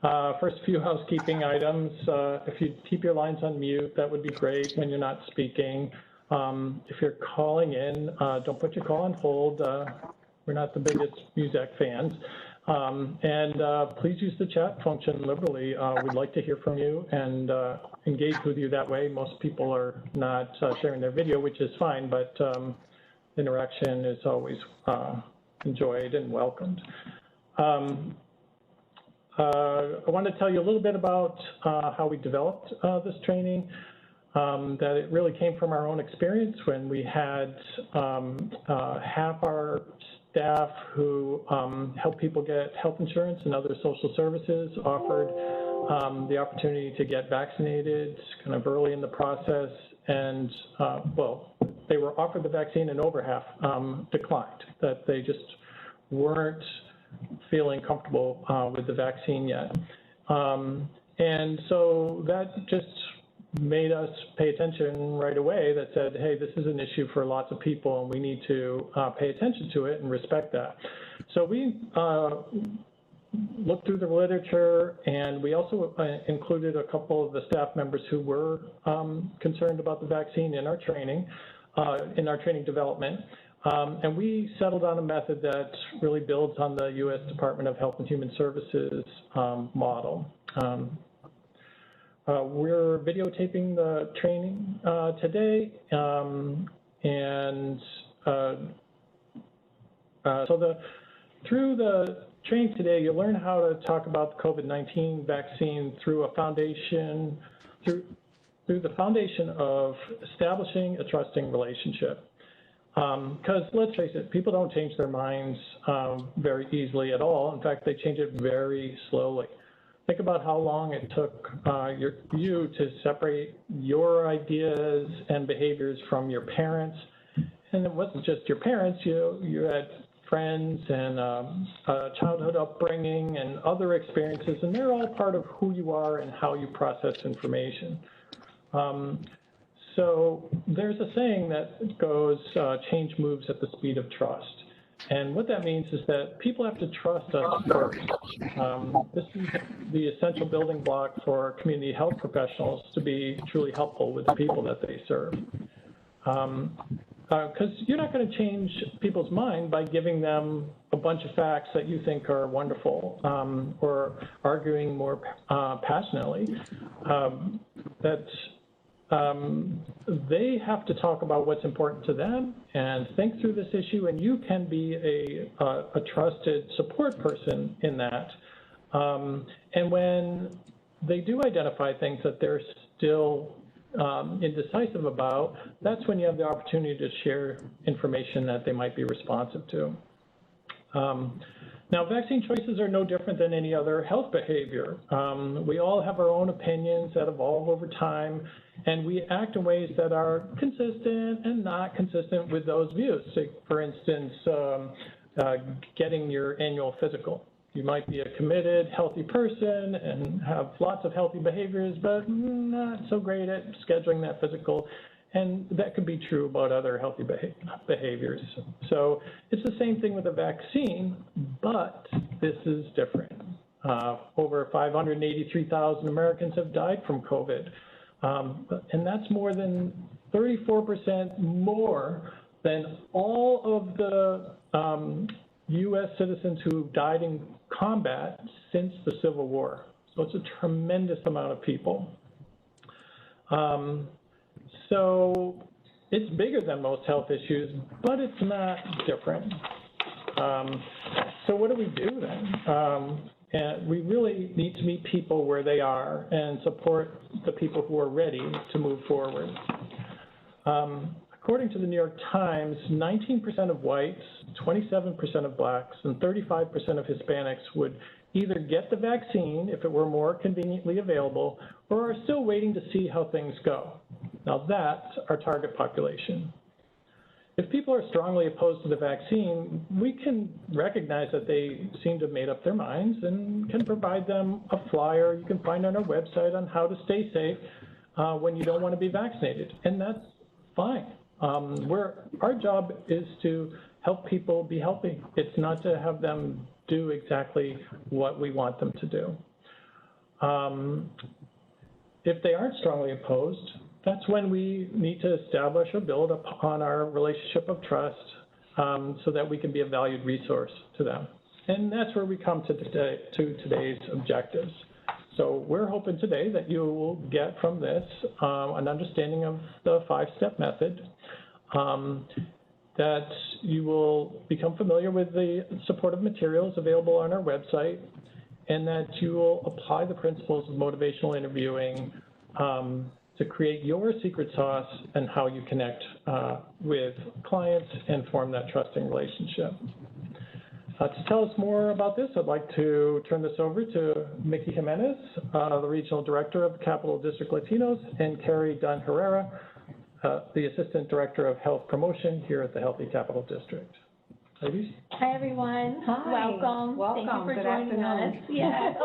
First few housekeeping items. If you keep your lines on mute, that would be great when you're not speaking. If you're calling in, don't put your call on hold. We're not the biggest music fans. Please use the chat function liberally. We'd like to hear from you and engage with you that way. Most people are not sharing their video, which is fine, but interaction is always enjoyed and welcomed. I want to tell you a little bit about how we developed this training, that it really came from our own experience when we had half our staff who help people get health insurance and other social services offered the opportunity to get vaccinated kind of early in the process, and well, they were offered the vaccine and over half declined, that they just weren't feeling comfortable with the vaccine yet. And so that just made us pay attention right away, that said, hey, this is an issue for lots of people and we need to pay attention to it and respect that. So we looked through the literature, and we also included a couple of the staff members who were concerned about the vaccine in our training development. And we settled on a method that really builds on the U.S. Department of Health and Human Services model. We're videotaping the training today, through the training today, you'll learn how to talk about the COVID-19 vaccine through a foundation, through the foundation of establishing a trusting relationship. Because let's face it, people don't change their minds very easily at all. In fact, they change it very slowly. Think about how long it took you to separate your ideas and behaviors from your parents. And it wasn't just your parents, you had friends and childhood upbringing and other experiences, and they're all part of who you are and how you process information. So there's a saying that goes, change moves at the speed of trust. And what that means is that people have to trust us first. This is the essential building block for community health professionals to be truly helpful with the people that they serve. Because you're not going to change people's mind by giving them a bunch of facts that you think are wonderful, or arguing more passionately. They have to talk about what's important to them and think through this issue, and you can be a trusted support person in that. And when they do identify things that they're still indecisive about, that's when you have the opportunity to share information that they might be responsive to. Now, vaccine choices are no different than any other health behavior. We all have our own opinions that evolve over time, and we act in ways that are consistent and not consistent with those views. So, for instance, getting your annual physical. You might be a committed, healthy person and have lots of healthy behaviors, but not so great at scheduling that physical. And that could be true about other healthy behaviors. So it's the same thing with a vaccine, but this is different. Over 583,000 Americans have died from COVID. And that's more than 34% more than all of the U.S. citizens who died in combat since the Civil War. So it's a tremendous amount of people. So it's bigger than most health issues, but it's not different. So what do we do then? And we really need to meet people where they are and support the people who are ready to move forward. According to the New York Times, 19% of whites, 27% of blacks, and 35% of Hispanics would either get the vaccine if it were more conveniently available, or are still waiting to see how things go. Now that's our target population. If people are strongly opposed to the vaccine, we can recognize that they seem to have made up their minds and can provide them a flyer you can find on our website on how to stay safe when you don't want to be vaccinated, and that's fine. Our job is to help people be healthy. It's not to have them do exactly what we want them to do. if they aren't strongly opposed, that's when we need to establish or build upon our relationship of trust so that we can be a valued resource to them. And that's where we come to today's objectives. So we're hoping today that you will get from this an understanding of the 5-step method, that you will become familiar with the supportive materials available on our website, and that you will apply the principles of motivational interviewing to create your secret sauce and how you connect with clients and form that trusting relationship. To tell us more about this, I'd like to turn this over to Mickey Jimenez, the Regional Director of Capital District Latinos, and Carrie Dunn Herrera, the Assistant Director of Health Promotion here at the Healthy Capital District. Ladies. Hi, everyone. Hi. Welcome. Welcome. Thank you for Good joining afternoon. us. Yes.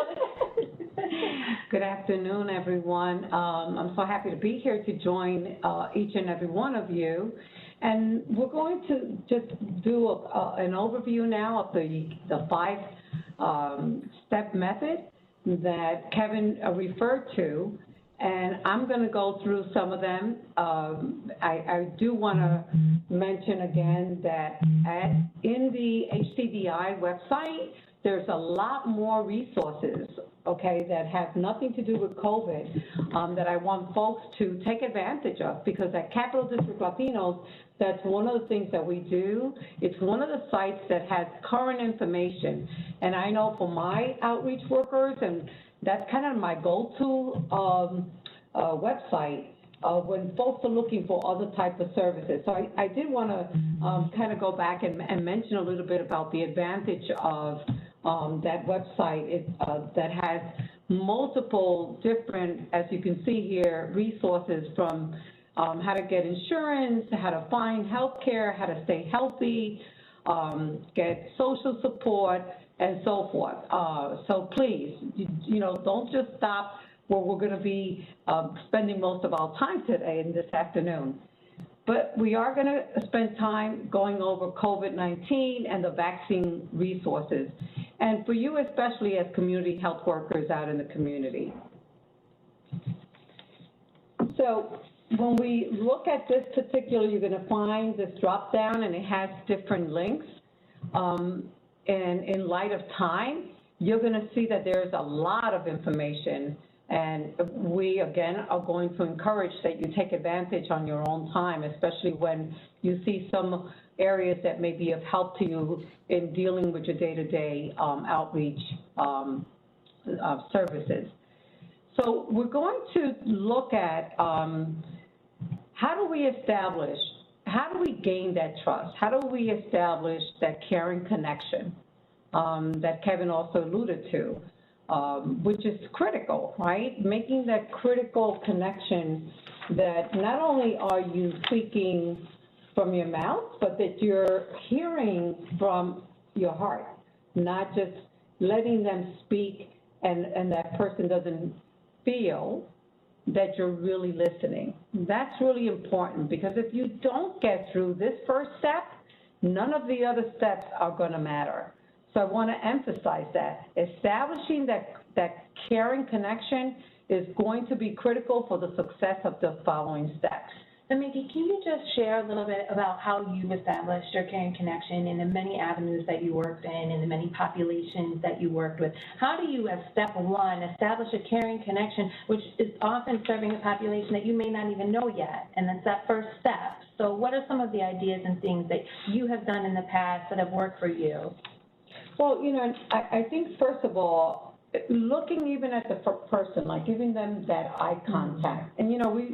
Good afternoon, everyone. I'm so happy to be here to join each and every one of you. And we're going to just do an overview now of the 5-step method that Kevin referred to. And I'm going to go through some of them. I do want to mention again that in the HCDI website, there's a lot more resources, okay, that have nothing to do with COVID that I want folks to take advantage of, because at Capital District Latinos, that's one of the things that we do. It's one of the sites that has current information. And I know for my outreach workers, and that's kind of my go-to website when folks are looking for other types of services. So I did want to kind of go back and mention a little bit about the advantage of that website that has multiple different, as you can see here, resources from how to get insurance, how to find health care, how to stay healthy, get social support, and so forth. So please, don't just stop where we're going to be spending most of our time today and this afternoon. But we are going to spend time going over COVID-19 and the vaccine resources, and for you especially as community health workers out in the community. So when we look at this particular, you're going to find this drop down and it has different links. And in light of time, you're going to see that there's a lot of information. And we, again, are going to encourage that you take advantage on your own time, especially when you see some areas that may be of help to you in dealing with your day-to-day outreach services. So we're going to look at how do we gain that trust? How do we establish that caring connection that Kevin also alluded to? Which is critical, right? Making that critical connection that not only are you speaking from your mouth, but that you're hearing from your heart, not just letting them speak and that person doesn't feel that you're really listening. That's really important, because if you don't get through this first step, none of the other steps are going to matter. So I want to emphasize that. Establishing that caring connection is going to be critical for the success of the following steps. So, Mickey, can you just share a little bit about how you established your caring connection in the many avenues that you worked in and the many populations that you worked with? How do you, as step one, establish a caring connection, which is often serving a population that you may not even know yet, and that's that first step? So what are some of the ideas and things that you have done in the past that have worked for you? Well, I think, first of all, looking even at the person, like giving them that eye contact. And,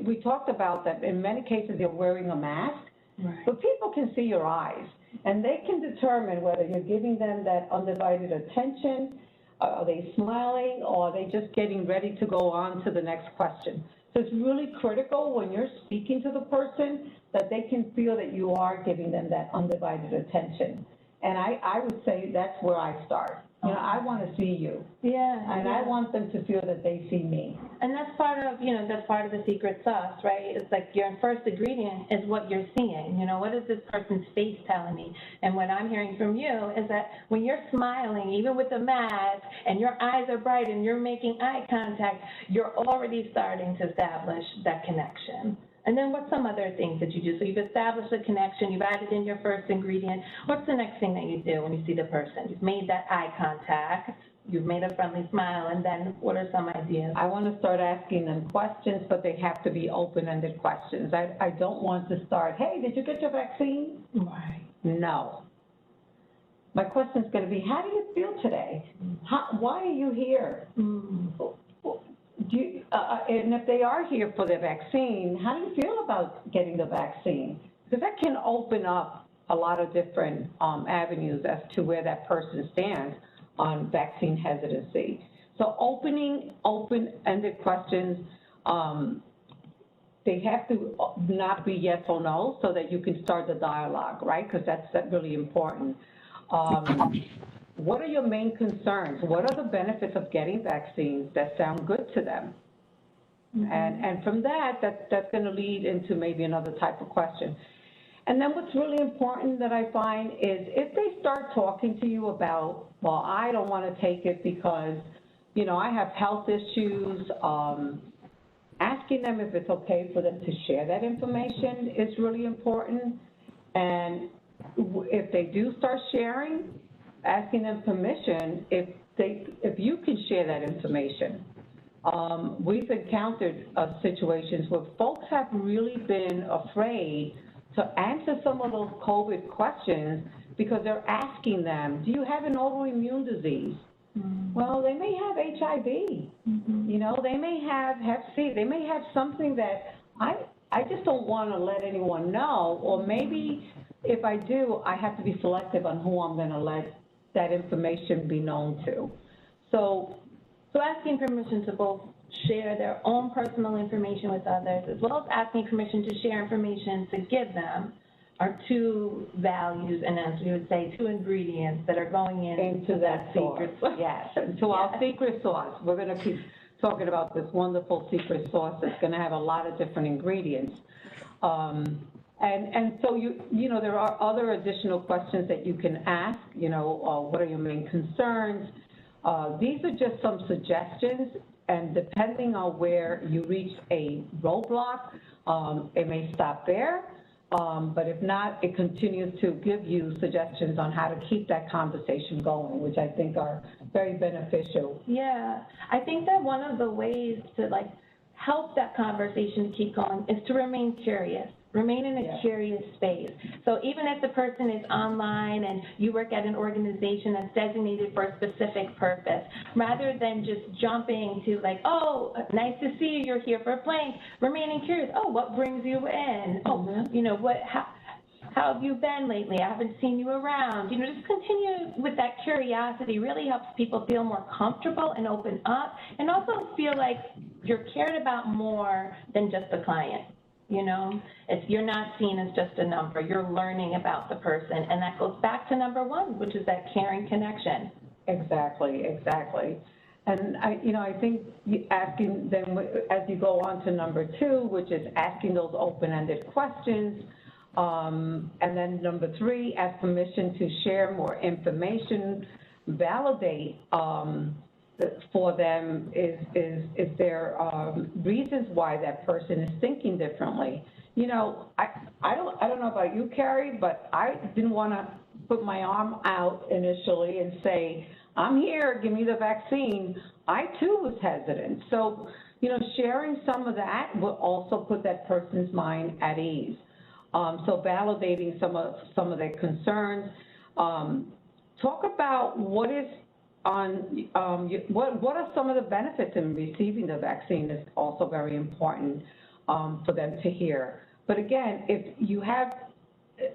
we talked about that in many cases you're wearing a mask, right, but people can see your eyes, and they can determine whether you're giving them that undivided attention, are they smiling, or are they just getting ready to go on to the next question. So it's really critical when you're speaking to the person that they can feel that you are giving them that undivided attention. And I would say that's where I start. You know, I want to see you. Yeah. And I want them to feel that they see me. And that's part of, that's part of the secret sauce, right? It's like your first ingredient is what you're seeing. What is this person's face telling me? And what I'm hearing from you is that when you're smiling, even with the mask, and your eyes are bright and you're making eye contact, you're already starting to establish that connection. And then what's some other things that you do? So you've established a connection, you've added in your first ingredient. What's the next thing that you do when you see the person? You've made that eye contact, you've made a friendly smile, and then what are some ideas? I want to start asking them questions, but they have to be open-ended questions. I don't want to start, hey, did you get your vaccine? Right. No. My question's going to be, how do you feel today? Why are you here? And if they are here for the vaccine, how do you feel about getting the vaccine? Because that can open up a lot of different avenues as to where that person stands on vaccine hesitancy. So open-ended questions, they have to not be yes or no so that you can start the dialogue, right? Because that's really important. What are your main concerns? What are the benefits of getting vaccines that sound good to them? And from that's going to lead into maybe another type of question. And then what's really important that I find is if they start talking to you about, well, I don't want to take it because, I have health issues, asking them if it's okay for them to share that information is really important. And if they do start sharing, asking them permission if you can share that information. We've encountered situations where folks have really been afraid to answer some of those COVID questions because they're asking them, do you have an autoimmune disease? Well, they may have HIV, they may have Hep C, they may have something that I just don't want to let anyone know, or maybe if I do, I have to be selective on who I'm going to let that information be known to. So asking permission to both share their own personal information with others, as well as asking permission to share information to give them, are two values, and as we would say, two ingredients that are going into that secret sauce. Yes, into our secret sauce. We're going to keep talking about this wonderful secret sauce that's going to have a lot of different ingredients. And so there are other additional questions that you can ask. What are your main concerns? These are just some suggestions, and depending on where you reach a roadblock, it may stop there. But if not, it continues to give you suggestions on how to keep that conversation going, which I think are very beneficial. Yeah, I think that one of the ways to help that conversation to keep going is to remain curious. Remain in a curious space. So even if the person is online and you work at an organization that's designated for a specific purpose, rather than just jumping to oh, nice to see you, you're here for a blank, remaining curious. Oh, what brings you in? Oh, how have you been lately? I haven't seen you around. Just continue with that curiosity. Really helps people feel more comfortable and open up, and also feel like you're cared about more than just the client. You're not seen as just a number. You're learning about the person, and that goes back to number one, which is that caring connection. Exactly. And I think asking them as you go on to number two, which is asking those open-ended questions, and then number three, ask permission to share more information, validate for them is there reasons why that person is thinking differently. I don't know about you, Carrie, but I didn't want to put my arm out initially and say, I'm here, give me the vaccine. I too was hesitant. So, sharing some of that will also put that person's mind at ease. So validating some of their concerns. Talk about what is what are some of the benefits in receiving the vaccine is also very important for them to hear. But again, if you have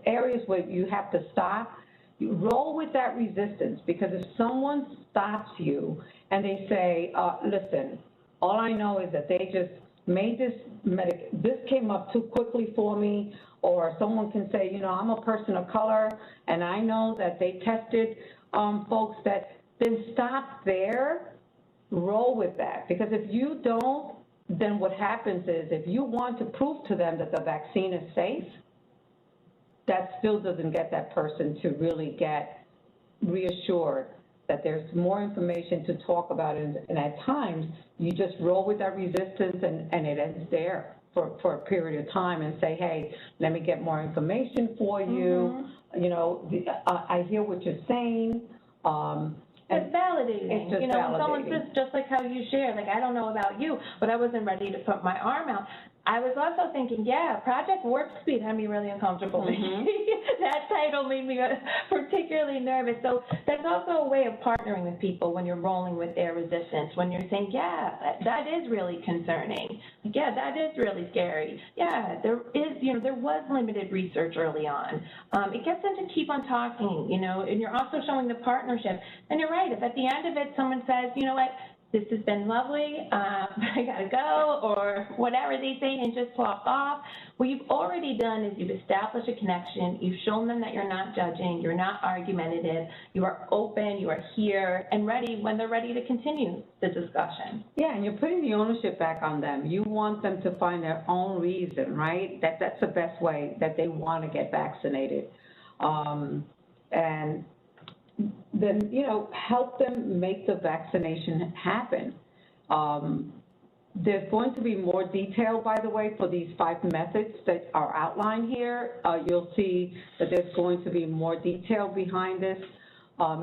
areas where you have to stop, you roll with that resistance, because if someone stops you and they say, listen, all I know is that they just made this came up too quickly for me, or someone can say, I'm a person of color, and I know that they tested folks that then stop there, roll with that. Because if you don't, then what happens is if you want to prove to them that the vaccine is safe, that still doesn't get that person to really get reassured that there's more information to talk about. And at times, you just roll with that resistance and it ends there for a period of time and say, hey, let me get more information for you. You know, I hear what you're saying. It's validating. It's just you know, when someone validating. says, just like how you shared, like, I don't know about you, but I wasn't ready to put my arm out. I was also thinking, yeah, Project Warp Speed had me really uncomfortable. That title made me particularly nervous. So that's also a way of partnering with people when you're rolling with their resistance, when you're saying, yeah, that is really concerning. Yeah, that is really scary. Yeah, there is, you know, there was limited research early on. It gets them to keep on talking, you know, and you're also showing the partnership. And you're right, if at the end of it someone says, you know what, this has been lovely, I gotta go, or whatever they say and just walk off. What you've already done is you've established a connection, you've shown them that you're not judging, you're not argumentative, you are open, you are here, and ready when they're ready to continue the discussion. Yeah, and you're putting the ownership back on them. You want them to find their own reason, right? That's the best way that they want to get vaccinated. And then, you know, help them make the vaccination happen. There's going to be more detail, by the way, for these 5 methods that are outlined here. You'll see that there's going to be more detail behind this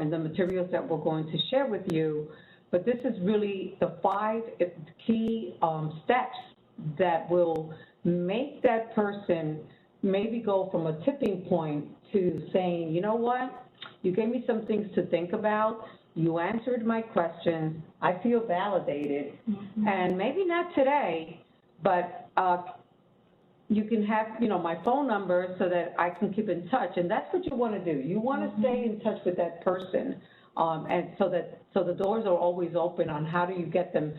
in the materials that we're going to share with you. But this is really the 5 key steps that will make that person maybe go from a tipping point to saying, you know what? You gave me some things to think about. You answered my questions. I feel validated. And maybe not today, but you can have, you know, my phone number so that I can keep in touch. And that's what you want to do. You want to stay in touch with that person, and so the doors are always open on how do you get them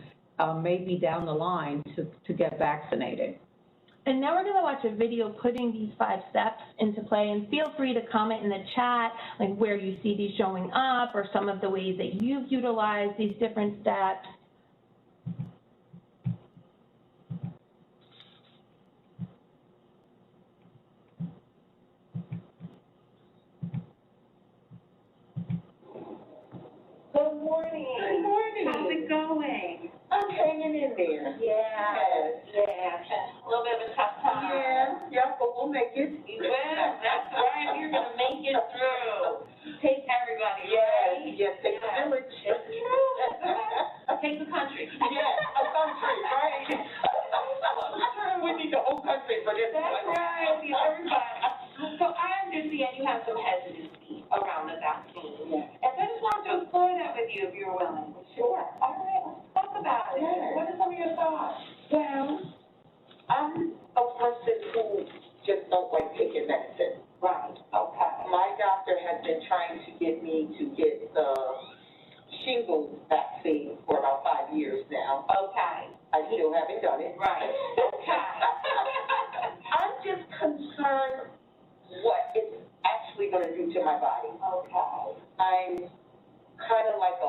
maybe down the line to get vaccinated. And now we're going to watch a video putting these 5 steps into play, and feel free to comment in the chat, like where you see these showing up or some of the ways that you've utilized these different steps. Good morning. Good morning. How's it going? I'm hanging in there. Yeah. A little bit of a tough time. Yeah, but we'll make it. We will. That's right. We're going to make it through. Take everybody, right? Yes, take the village. It's true. Take the country. Yes, a country, right? We need the whole country for this. That's right. We need everybody. So I understand you have some hesitancy around the vaccine. Yes. And I just wanted to explore that with you if you're willing. Sure. All right, let's talk about it. Yes. What are some of your thoughts? Well, I'm a person who just don't like taking medicine. Right. Okay. My doctor has been trying to get me to get the shingles vaccine for about 5 years now. Okay. I still haven't done it. Right. Okay. I'm just concerned what it's actually going to do to my body. Okay. I'm kind of like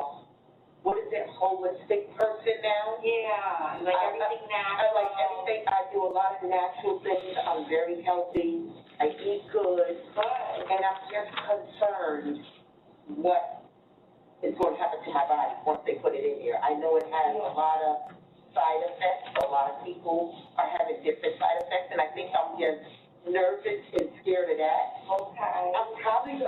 holistic person now. Yeah, like everything natural. I like everything. I do a lot of natural things. I'm very healthy. I eat good. And I'm just concerned what is going to happen to my body once they put it in here. I know it has a lot of side effects. A lot of people are having different side effects, and I think I'm just nervous and scared of that. Okay. I'm probably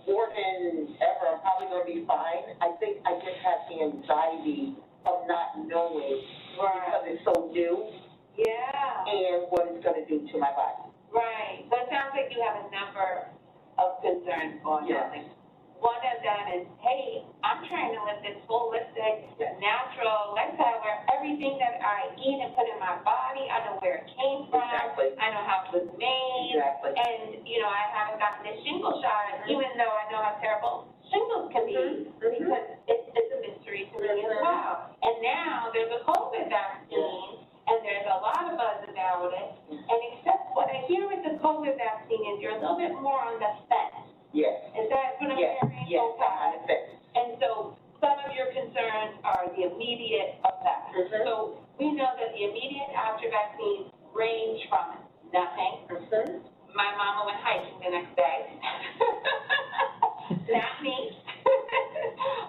more than ever, I'm probably going to be fine. I think I just have the anxiety of not knowing because it's so new. Yeah. And what it's going to do to my body. Right. So it sounds like you have a number of concerns going on. One of them is, hey, I'm trying to live this holistic, natural lifestyle where everything that I eat and put in my body, I know where it came from. Exactly. I know how it was made. Exactly. And, you know, I haven't gotten this shingle shot, even though I know how terrible shingles can be, because it's a mystery to me as well. And now there's a COVID vaccine, and there's a lot of buzz about it. And except what I hear with the COVID vaccine is you're a little bit more on the fence. Yes. Is that what I'm hearing? Yes, okay. And so immediate effect. Mhm. So we know that the immediate after vaccines range from nothing. Mhm. My mama went hiking the next day. Not me.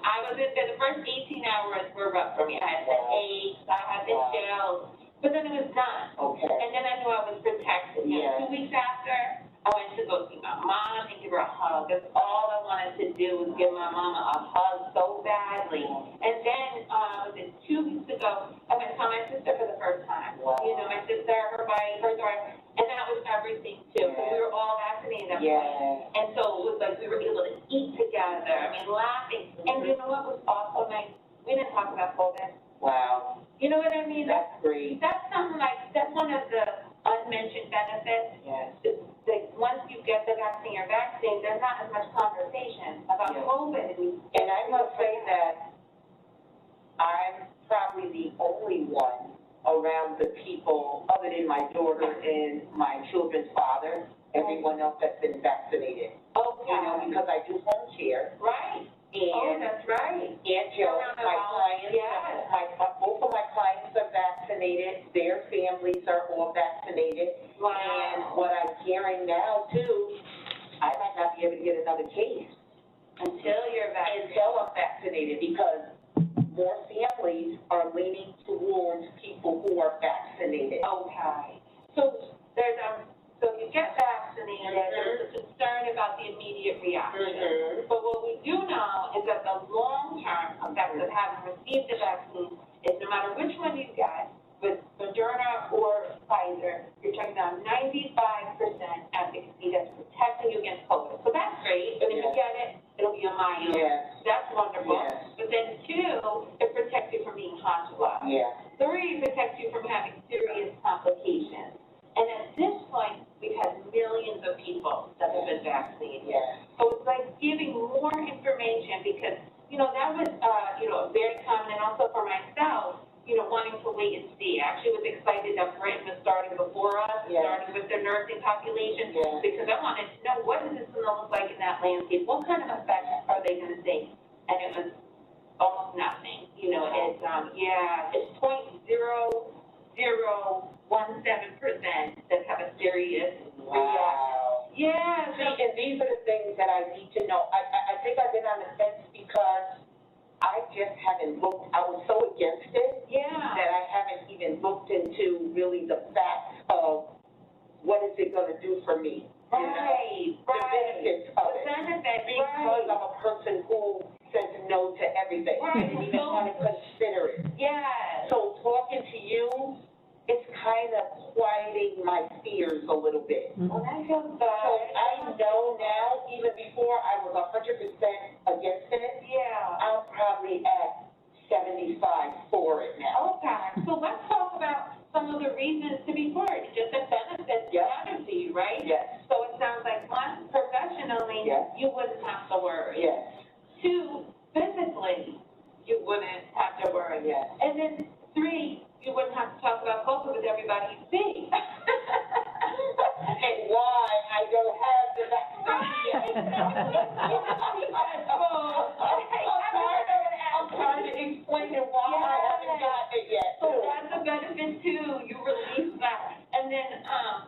I was in there, the first 18 hours were rough for me. I had the aches, I had the chills, but then it was done. Okay. And then I knew I was protected. Yeah. 2 weeks after, I went to go see my mom and give her a hug. That's all I wanted to do was give my mama a hug so badly. And then, was it 2 weeks ago, I went to saw my sister for the first time. Wow. You know, my sister, her wife, her daughter, and that was everything too. Because we were all vaccinated at that point. And so it was like we were able to eat together. I mean, laughing. And you know what was also nice? We didn't talk about COVID. Wow. You know what I mean? That's great. That's something like, that's one of the unmentioned benefits. Yes. It's like once you get the vaccine or vaccine, there's not as much conversation about Yeah. COVID. And I must say that I'm probably the only one around the people, other than my daughter and my children's father, everyone else that's been vaccinated. Okay. You know, because I do home care. Right. And that's right. Aunt Joe, my clients, Yes. both of my clients are vaccinated, their families are all vaccinated. Wow. And what I'm hearing now too, I might not be able to get another case Until you're vaccinated. until I'm vaccinated, because more families are leaning towards people who are vaccinated. Okay. So there's so you get vaccinated, there's a concern about the immediate reaction. Mhm. But what we do know is that the long-term effects of having received the vaccine is no matter which one you get, with Moderna or Pfizer, you're talking about 95% efficacy that's protecting you against COVID. So that's great. And if you get it, it'll be a mild. Yes. That's wonderful. Yes. But then 2, it protects you from being hospitalized. Yeah. 3, it protects you from having serious complications. And at this point, we've had millions of people that have been vaccinated. Yeah. So it's like giving more information because, you know, that was, very common, and also for myself, wanting to wait and see. I actually was excited that Britain was starting before us, Yes. starting with their nursing population, Yes. because I wanted to know what is this going to look like in that landscape? What kind of effects are they going to see? And it was almost nothing. It's 0.0017% that have a serious reaction. Wow. Yeah. See, and these are the things that I need to know. I think I've been on the fence because I just haven't looked, I was so against it Yeah. that I haven't even looked into really the facts of what is it gonna do for me. You know? Right. The benefits of The it. benefits, Because right. I'm a person who says no to everything. Right. And even want to consider it. Yes. So talking to you, it's kind of quieting my fears a little bit. Well, that feels good. So I know now, even before I was 100% against it, Yeah. I'm probably at 75 for it now. Okay, so let's talk about some of the reasons to be for it, just the benefits Yes. matter to you, right? Yes, So it sounds like, 1, professionally, Yes. you wouldn't have to worry. yes, 2, physically, you wouldn't have to worry. yes. And then 3, you wouldn't have to talk about COVID with everybody you see. And why I don't have the vaccine I'm trying to explain it why I haven't gotten it yet. So that's a benefit too, you release that. And then,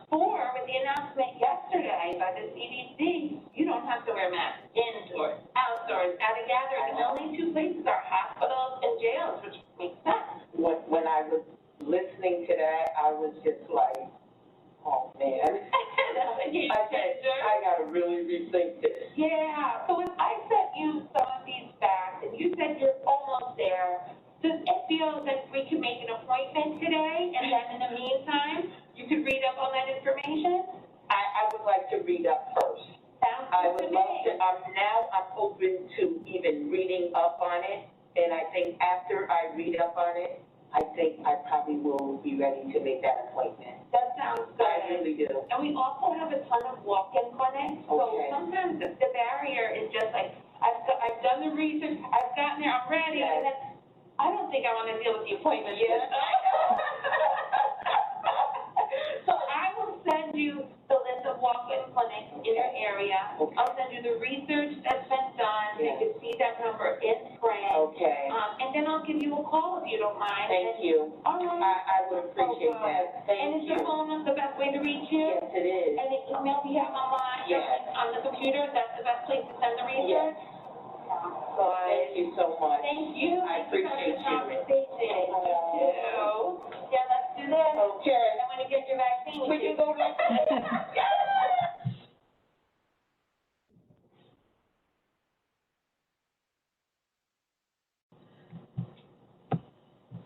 4, with the announcement yesterday by the CDC, you don't have to wear masks indoors, outdoors, at a gathering. The only 2 places are hospitals and jails, which makes sense. When I was listening to that, I was just like, oh, man. I said, I gotta really rethink this. Yeah, so if I sent you some of these facts, and you said you're almost there, does it feel that we can make an appointment today, and then in the meantime, you could read up on that information? I would like to read up first. Sounds I good would to love me. to, I'm open to even reading up on it, and I think after I read up on it, I think I probably will be ready to make that appointment. That sounds good. I really do. And we also have a ton of walk-in clinics, so Okay. sometimes the barrier is just like, I've done the research, I've gotten there, I'm ready, Yes. and then I don't think I want to deal with the appointment. Yes, I know. So I will send you the list of walk-in clinics in your area. Okay. I'll send you the research that's been done, so you Yeah. can see that number in friend. Okay. And then I'll give you a call if you don't mind. Thank you. All right. I would appreciate that. Thank And is you. your phone number the best way to reach you? Yes, it is. And the email we have online, Yes. on the computer, that's the best place to send the research? Yes. Thank you so much. Thank you. I appreciate you. Conversation. Yeah, let's do this. Okay. And when you get your vaccine, We can go to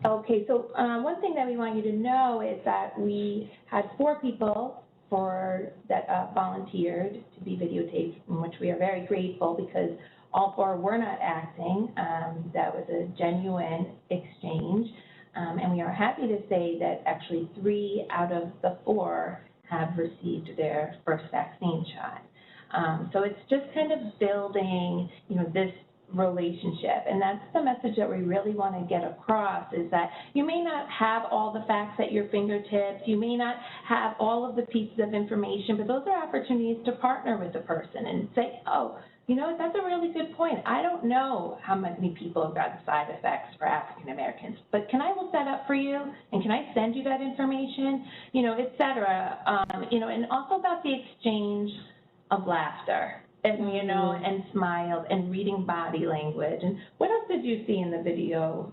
Okay, so one thing that we want you to know is that we had 4 people that volunteered to be videotaped, in which we are very grateful because all 4 were not acting. That was a genuine exchange. And we are happy to say that actually 3 out of the 4 have received their first vaccine shot. So it's just kind of building, this relationship. And that's the message that we really want to get across, is that you may not have all the facts at your fingertips, you may not have all of the pieces of information, but those are opportunities to partner with the person and say, oh, that's a really good point. I don't know how many people have gotten side effects for African Americans, but can I look that up for you? And can I send you that information? Et cetera. And also about the exchange of laughter. And, and smiles and reading body language. And what else did you see in the video?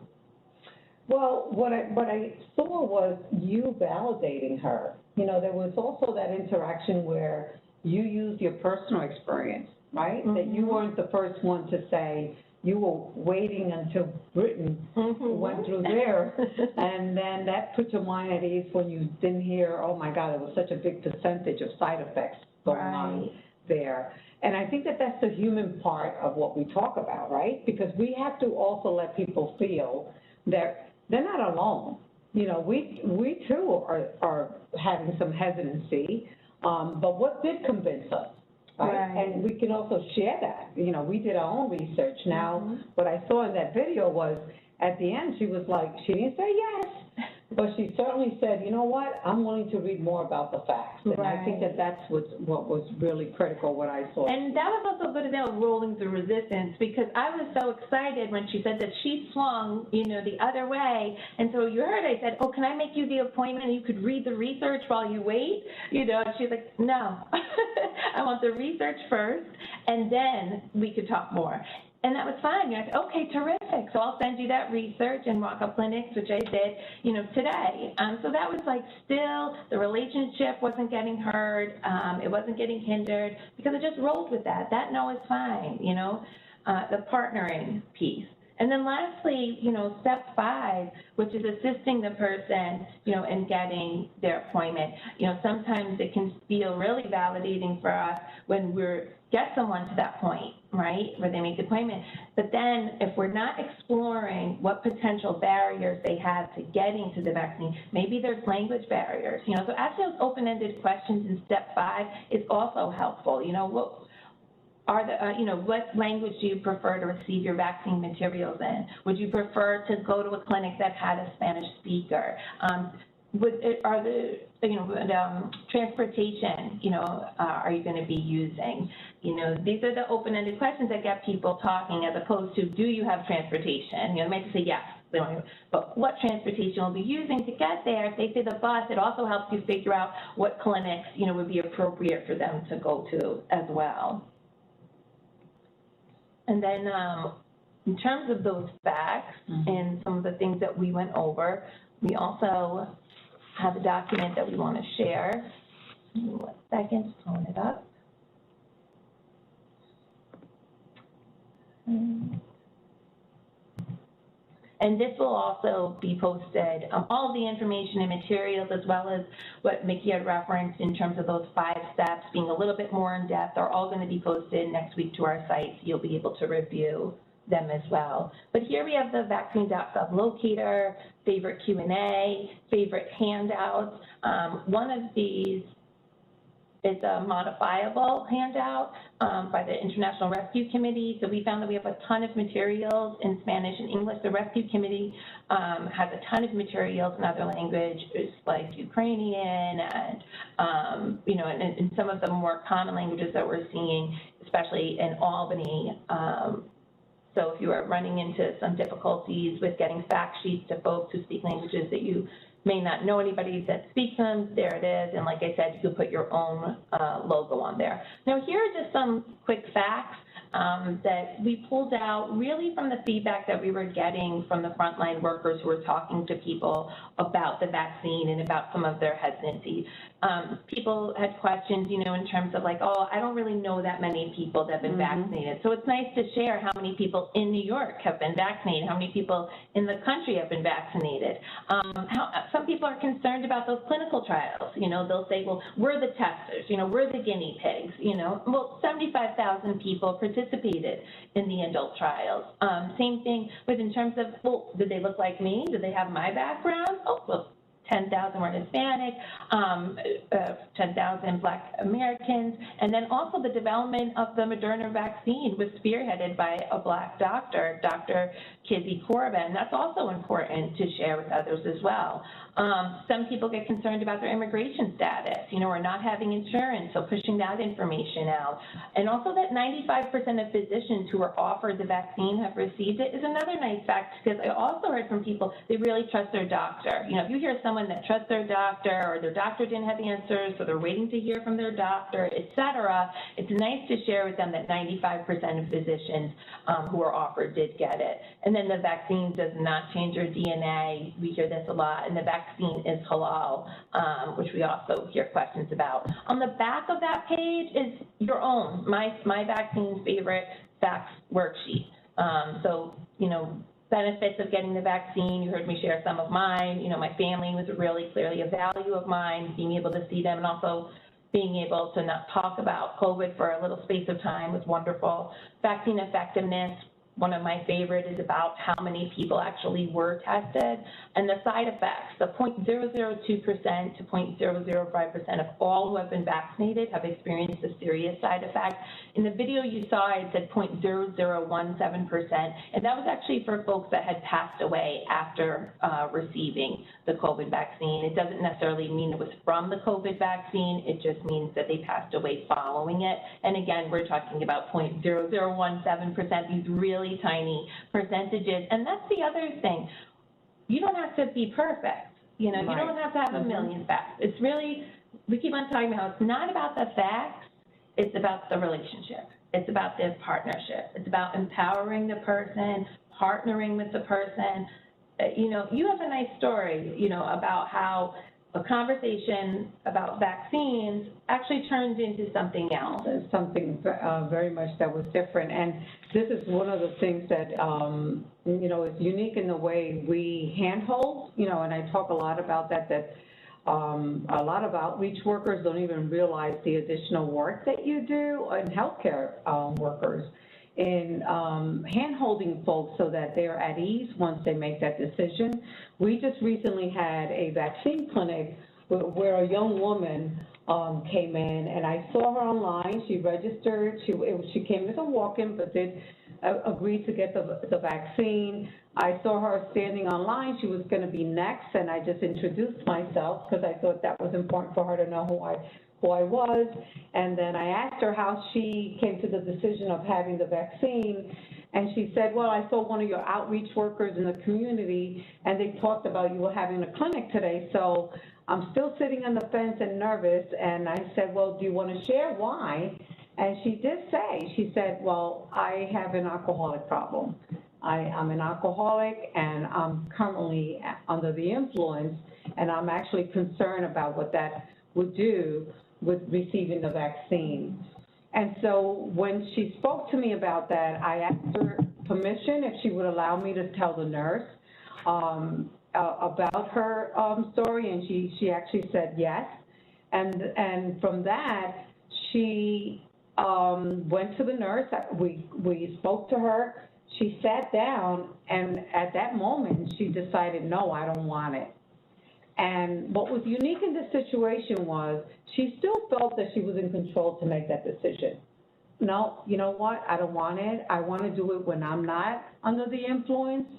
Well, what I saw was you validating her. There was also that interaction where you used your personal experience, right? That you weren't the first one to say, you were waiting until Britain went through there, and then that put your mind at ease when you didn't hear, oh my God, it was such a big percentage of side effects going on there. And I think that that's the human part of what we talk about, right? Because we have to also let people feel that they're not alone. We too are having some hesitancy, but what did convince us, right? And we can also share that. We did our own research. Now, what I saw in that video was, at the end, she was like, she didn't say yes, but she certainly said, you know what, I'm willing to read more about the facts. And I think that that's what was really critical, what I saw. And that was also good about rolling through resistance, because I was so excited when she said that she swung, the other way. And so you heard, I said, oh, can I make you the appointment and you could read the research while you wait? And she's like, no, I want the research first, and then we could talk more. And that was fine. I said, okay, terrific. So I'll send you that research and walk-up clinics, which I did, today. So that was still, the relationship wasn't getting hurt. It wasn't getting hindered because it just rolled with that. That no is fine, the partnering piece. And then lastly, step 5, which is assisting the person, in getting their appointment. Sometimes it can feel really validating for us when we get someone to that point, right, where they make the appointment. But then if we're not exploring what potential barriers they have to getting to the vaccine, maybe there's language barriers, so asking those open-ended questions in step 5 is also helpful. What language do you prefer to receive your vaccine materials in? Would you prefer to go to a clinic that had a Spanish speaker? Transportation, are you going to be using? These are the open-ended questions that get people talking, as opposed to, do you have transportation? They might say yes, but what transportation will be using to get there? If they say the bus, it also helps you figure out what clinics, would be appropriate for them to go to as well. And then in terms of those facts and some of the things that we went over, we also have a document that we want to share. Give me 1 second, just pulling it up. And this will also be posted, all the information and materials, as well as what Mickey had referenced in terms of those 5 steps, being a little bit more in depth, are all going to be posted next week to our site, so you'll be able to review them as well. But here we have the vaccine.gov locator, favorite Q&A, favorite handouts. One of these is a modifiable handout by the International Rescue Committee. So we found that we have a ton of materials in Spanish and English. The Rescue Committee has a ton of materials in other languages like Ukrainian and, and some of the more common languages that we're seeing, especially in Albany, So if you are running into some difficulties with getting fact sheets to folks who speak languages that you may not know anybody that speaks them, there it is. And like I said, you can put your own logo on there. Now, here are just some quick facts that we pulled out really from the feedback that we were getting from the frontline workers who were talking to people about the vaccine and about some of their hesitancy. People had questions, you know, in terms of like, oh, I don't really know that many people that have been vaccinated. So it's nice to share how many people in New York have been vaccinated, how many people in the country have been vaccinated. Some people are concerned about those clinical trials. You know, they'll say, well, we're the testers, you know, we're the guinea pigs, you know. Well, 75,000 people participated in the adult trials. Same thing with in terms of, well, did they look like me? Did they have my background? Oh, well, 10,000 were Hispanic, 10,000 Black Americans, and then also the development of the Moderna vaccine was spearheaded by a Black doctor, Dr. Kizzy Corbin. That's also important to share with others as well. Some people get concerned about their immigration status, you know, or not having insurance, so pushing that information out. And also that 95% of physicians who are offered the vaccine have received it is another nice fact, because I also heard from people, they really trust their doctor. You know, if you hear someone that trusts their doctor, or their doctor didn't have the answers, so they're waiting to hear from their doctor, et cetera, it's nice to share with them that 95% of physicians who are offered did get it. And then the vaccine does not change your DNA. We hear this a lot, and the vaccine is halal, which we also hear questions about. On the back of that page is your own, my vaccine's favorite facts worksheet. So, you know, benefits of getting the vaccine, you heard me share some of mine. You know, my family was really clearly a value of mine, being able to see them, and also being able to not talk about COVID for a little space of time was wonderful. Vaccine effectiveness, one of my favorite is about how many people actually were tested, and the side effects, the 0.002% to 0.005% of all who have been vaccinated have experienced a serious side effect. In the video you saw, it said 0.0017%, and that was actually for folks that had passed away after receiving the COVID vaccine. It doesn't necessarily mean it was from the COVID vaccine, it just means that they passed away following it. And again, we're talking about 0.0017%, these really tiny percentages. And that's the other thing. You don't have to be perfect. You know, you don't have to have a million facts. It's really, we keep on talking about how it's not about the facts, it's about the relationship. It's about this partnership. It's about empowering the person, partnering with the person. You know, you have a nice story, you know, about how a conversation about vaccines actually turns into something else. Something very much that was different. And this is one of the things that, you know, is unique in the way we handhold, you know, and I talk a lot about that, a lot of outreach workers don't even realize the additional work that you do, and healthcare workers, in hand-holding folks so that they're at ease once they make that decision. We just recently had a vaccine clinic where a young woman came in, and I saw her online. She registered. She came as a walk-in, but did agree to get the vaccine. I saw her standing online. She was going to be next, and I just introduced myself because I thought that was important for her to know who I was. And then I asked her how she came to the decision of having the vaccine. And she said, well, I saw one of your outreach workers in the community, and they talked about you were having a clinic today. So I'm still sitting on the fence and nervous. And I said, well, do you want to share why? And she did say, she said, well, I have an alcoholic problem. I'm an alcoholic, and I'm currently under the influence, and I'm actually concerned about what that would do with receiving the vaccine. And so when she spoke to me about that, I asked her permission if she would allow me to tell the nurse about her story, and she actually said yes. And from that, she went to the nurse. We spoke to her. She sat down, and at that moment, she decided, no, I don't want it. And what was unique in this situation was she still felt that she was in control to make that decision. No, you know what? I don't want it. I want to do it when I'm not under the influence.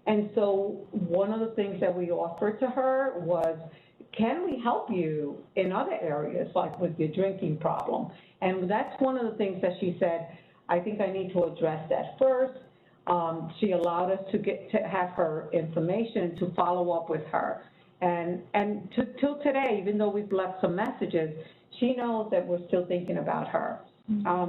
And so one of the things that we offered to her was, can we help you in other areas, like with your drinking problem? And that's one of the things that she said, I think I need to address that first. She allowed us to have her information to follow up with her. And till today, even though we've left some messages, she knows that we're still thinking about her.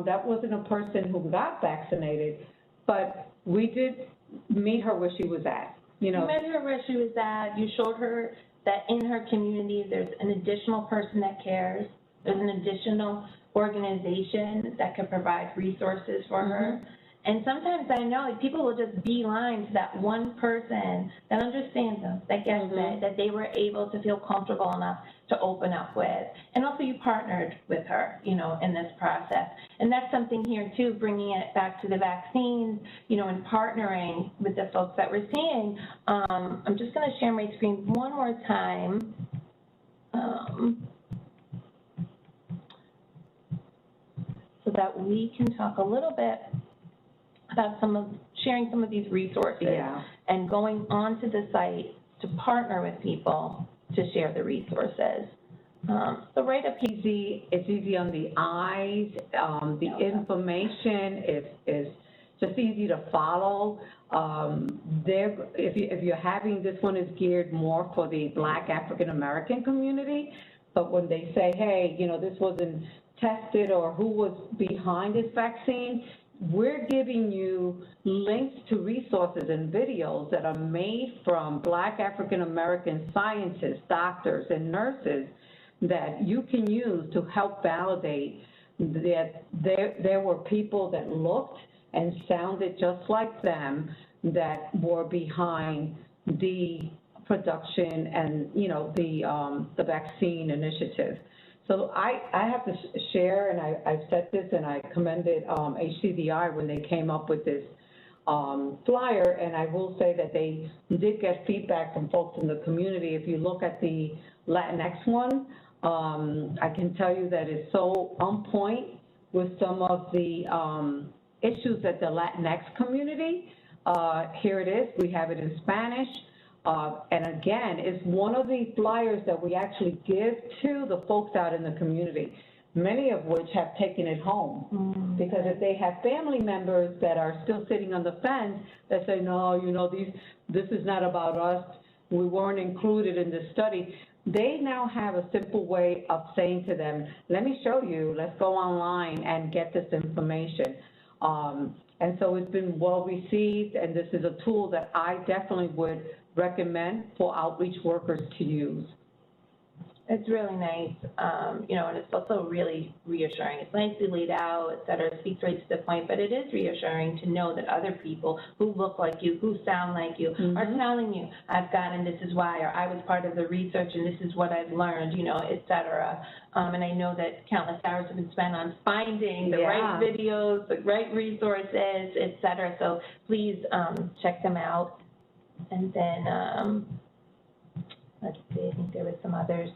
That wasn't a person who got vaccinated, but we did meet her where she was at. You know, you met her where she was at. You showed her that in her community there's an additional person that cares. There's an additional organization that can provide resources for her. And sometimes I know like, people will just beeline to that one person that understands them, that gets it, that they were able to feel comfortable enough to open up with. And also you partnered with her, you know, in this process. And that's something here too, bringing it back to the vaccines, you know, and partnering with the folks that we're seeing. I'm just gonna share my screen one more time. So that we can talk a little bit about sharing some of these resources and going onto the site to partner with people to share the resources. So right up here. It's easy on the eyes. The information is just easy to follow. If you're having, this one is geared more for the Black African American community, but when they say, hey, you know, this wasn't tested or who was behind this vaccine, we're giving you links to resources and videos that are made from Black African American scientists, doctors, and nurses that you can use to help validate that there were people that looked and sounded just like them that were behind the production and, you know, the vaccine initiative. So I have to share, and I've said this, and I commended HCDI when they came up with this flyer, and I will say that they did get feedback from folks in the community. If you look at the Latinx one, I can tell you that it's so on point with some of the issues that the Latinx community. Here it is. We have it in Spanish. And again, it's one of the flyers that we actually give to the folks out in the community, many of which have taken it home. Because if they have family members that are still sitting on the fence that say, no, you know, this is not about us, we weren't included in this study, they now have a simple way of saying to them, let me show you, let's go online and get this information. And so it's been well received, and this is a tool that I definitely would recommend for outreach workers to use. It's really nice, you know, and it's also really reassuring. It's nicely laid out, et cetera, it speaks right to the point, but it is reassuring to know that other people who look like you, who sound like you, are telling you, I've gotten, this is why, or I was part of the research and this is what I've learned, you know, et cetera. And I know that countless hours have been spent on finding the right videos, the right resources, et cetera. So please check them out. And then, let's see, I think there were some others.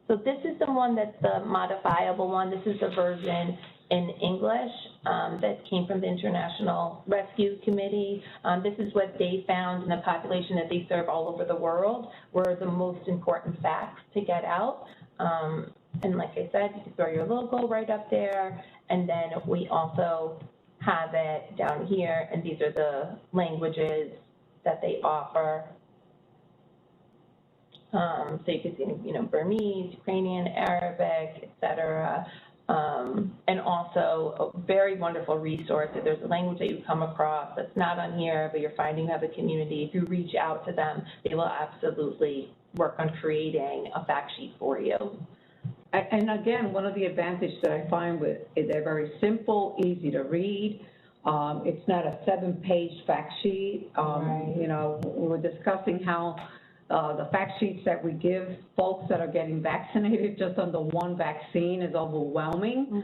So this is the one that's the modifiable one. This is the version in English that came from the International Rescue Committee. This is what they found in the population that they serve all over the world were the most important facts to get out. And like I said, you can throw your logo right up there. And then we also have it down here, and these are the languages that they offer. So you can see, you know, Burmese, Ukrainian, Arabic, et cetera. And also a very wonderful resource. If there's a language that you come across that's not on here, but you're finding you have a community, if you reach out to them, they will absolutely work on creating a fact sheet for you. And again, one of the advantages that I find with is they're very simple, easy to read. It's not a 7-page fact sheet. You know, we were discussing how the fact sheets that we give folks that are getting vaccinated just on the one vaccine is overwhelming.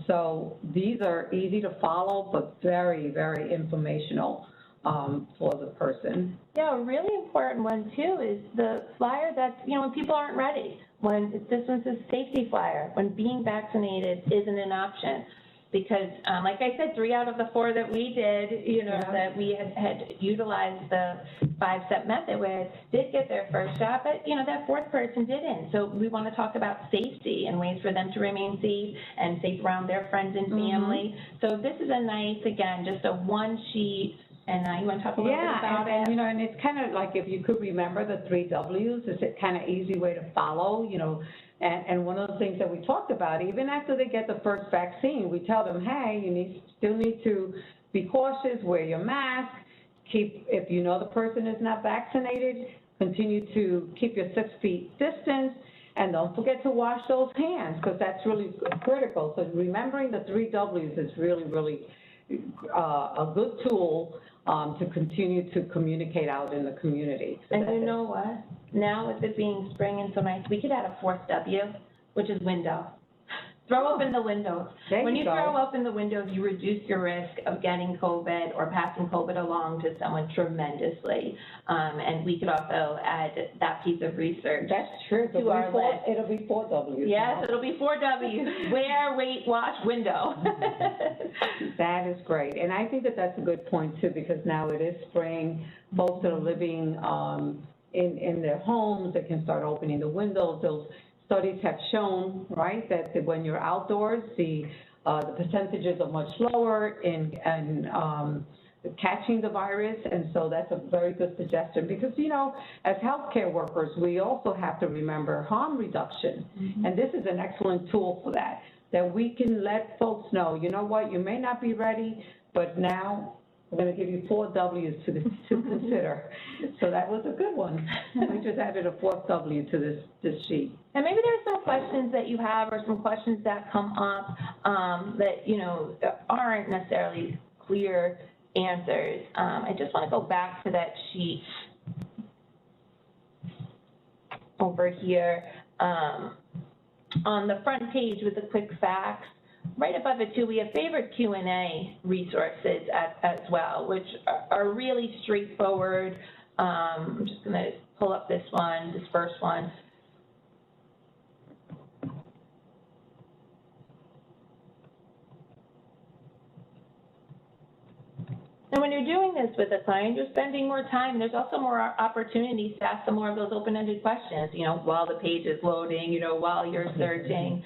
So these are easy to follow, but very, very informational for the person. Yeah, a really important one too is the flyer that's, you know, when people aren't ready, when this one's a safety flyer, when being vaccinated isn't an option. because, like I said, 3 out of the 4 that we did, you know, that we had utilized the 5-step method with did get their first shot, but, you know, that 4th person didn't. So we want to talk about safety and ways for them to remain safe and safe around their friends and family. So this is a nice, again, just a one sheet. And you want to talk a little bit about it? And, you know, and it's kind of like, if you could remember the 3 W's, it's a kind of easy way to follow, you know. And one of the things that we talked about, even after they get the first vaccine, we tell them, hey, you still need to be cautious, wear your mask, if you know the person is not vaccinated, continue to keep your 6 feet distance, and don't forget to wash those hands, because that's really critical. So remembering the 3 W's is really, really a good tool to continue to communicate out in the community. So and you know what? Now with it being spring and so nice, we could add a 4th W, which is window. Throw open the windows. When you throw open the windows, you reduce your risk of getting COVID or passing COVID along to someone tremendously. And we could also add that piece of research. That's true. To our list. It'll be 4 W's. Yes, it'll be 4 W's. Wear, wait, wash, window. That is great. And I think that that's a good point, too, because now it is spring. Folks that are living in their homes, they can start opening the windows. Those studies have shown, right, that when you're outdoors, the percentages are much lower in catching the virus, and so that's a very good suggestion, because, you know, as healthcare workers, we also have to remember harm reduction, and this is an excellent tool for that we can let folks know, you know what, you may not be ready, but now I'm going to give you 4 W's to consider. So that was a good one. We just added a 4th W to this sheet. And maybe there's some questions that you have or some questions that come up that, you know, aren't necessarily clear answers. I just want to go back to that sheet over here on the front page with the quick facts. Right above it, too, we have favorite Q&A resources as well, which are really straightforward. I'm just going to pull up this first one. And when you're doing this with a client, you're spending more time. There's also more opportunities to ask some more of those open-ended questions, you know, while the page is loading, you know, while you're searching.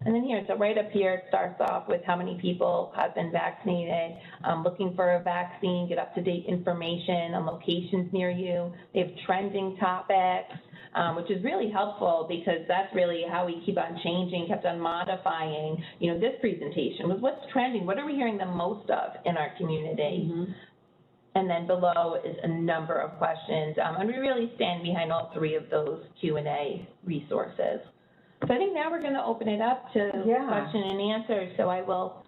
And then here, so right up here, it starts off with how many people have been vaccinated, looking for a vaccine, get up-to-date information on locations near you. They have trending topics, which is really helpful, because that's really how we keep on changing, kept on modifying. You know, this presentation was what's trending, what are we hearing the most of in our community? And then below is a number of questions, and we really stand behind all 3 of those Q&A resources. So I think now we're going to open it up to question and answer. So I will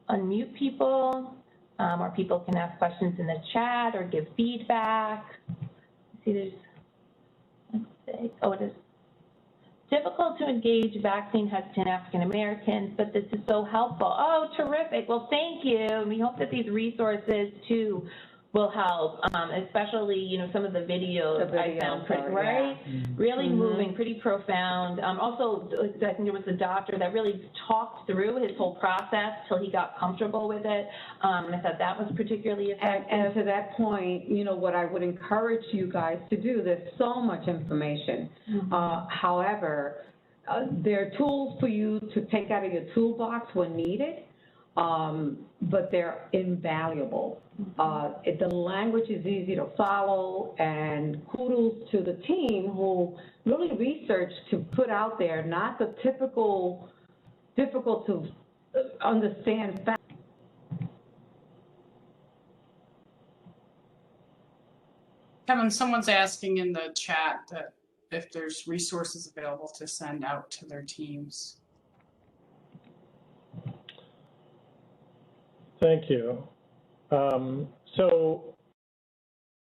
unmute people, or people can ask questions in the chat or give feedback. See, there's, let's see, oh, it is difficult to engage vaccine hesitant African Americans, but this is so helpful. Oh, terrific. Well, thank you. And we hope that these resources, too, will help, especially, you know, some of the videos I found pretty, really moving, pretty profound. Also, I think there was a doctor that really talked through his whole process till he got comfortable with it, and I thought that was particularly effective. And to that point, you know, what I would encourage you guys to do, there's so much information. However, there are tools for you to take out of your toolbox when needed, but they're invaluable. The language is easy to follow, and kudos to the team who really researched to put out there not the typical, difficult to understand facts. Kevin, someone's asking in the chat that if there's resources available to send out to their teams. Thank you. So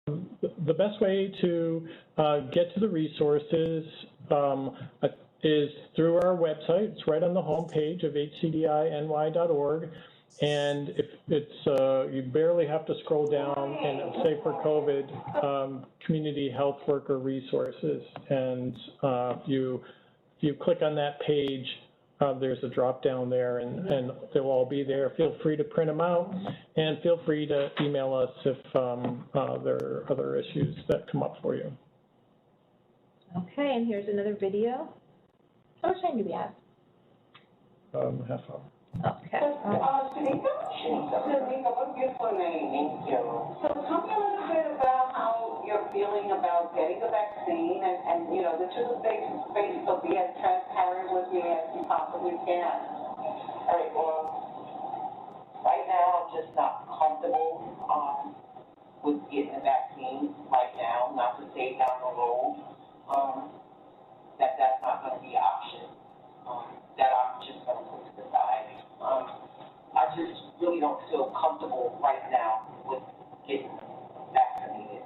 the best way to get to the resources is through our website. It's right on the home page of hcdiny.org. And if it's, you barely have to scroll down and say for COVID, community health worker resources. And if you click on that page, there's a drop down there, and they'll all be there. Feel free to print them out, and feel free to email us if there are other issues that come up for you. Okay, and here's another video. How much time do we have? Half hour. Okay. Shanika, what a beautiful name. Thank you. So tell me a little bit about how you're feeling about getting the vaccine, and you know, this is a big space, so be as transparent with me as you possibly can. All right, well, right now I'm just not comfortable with getting the vaccine right now, not to say down the road that's not going to be an option, that I'm just going to put to the side. I just really don't feel comfortable right now with getting vaccinated.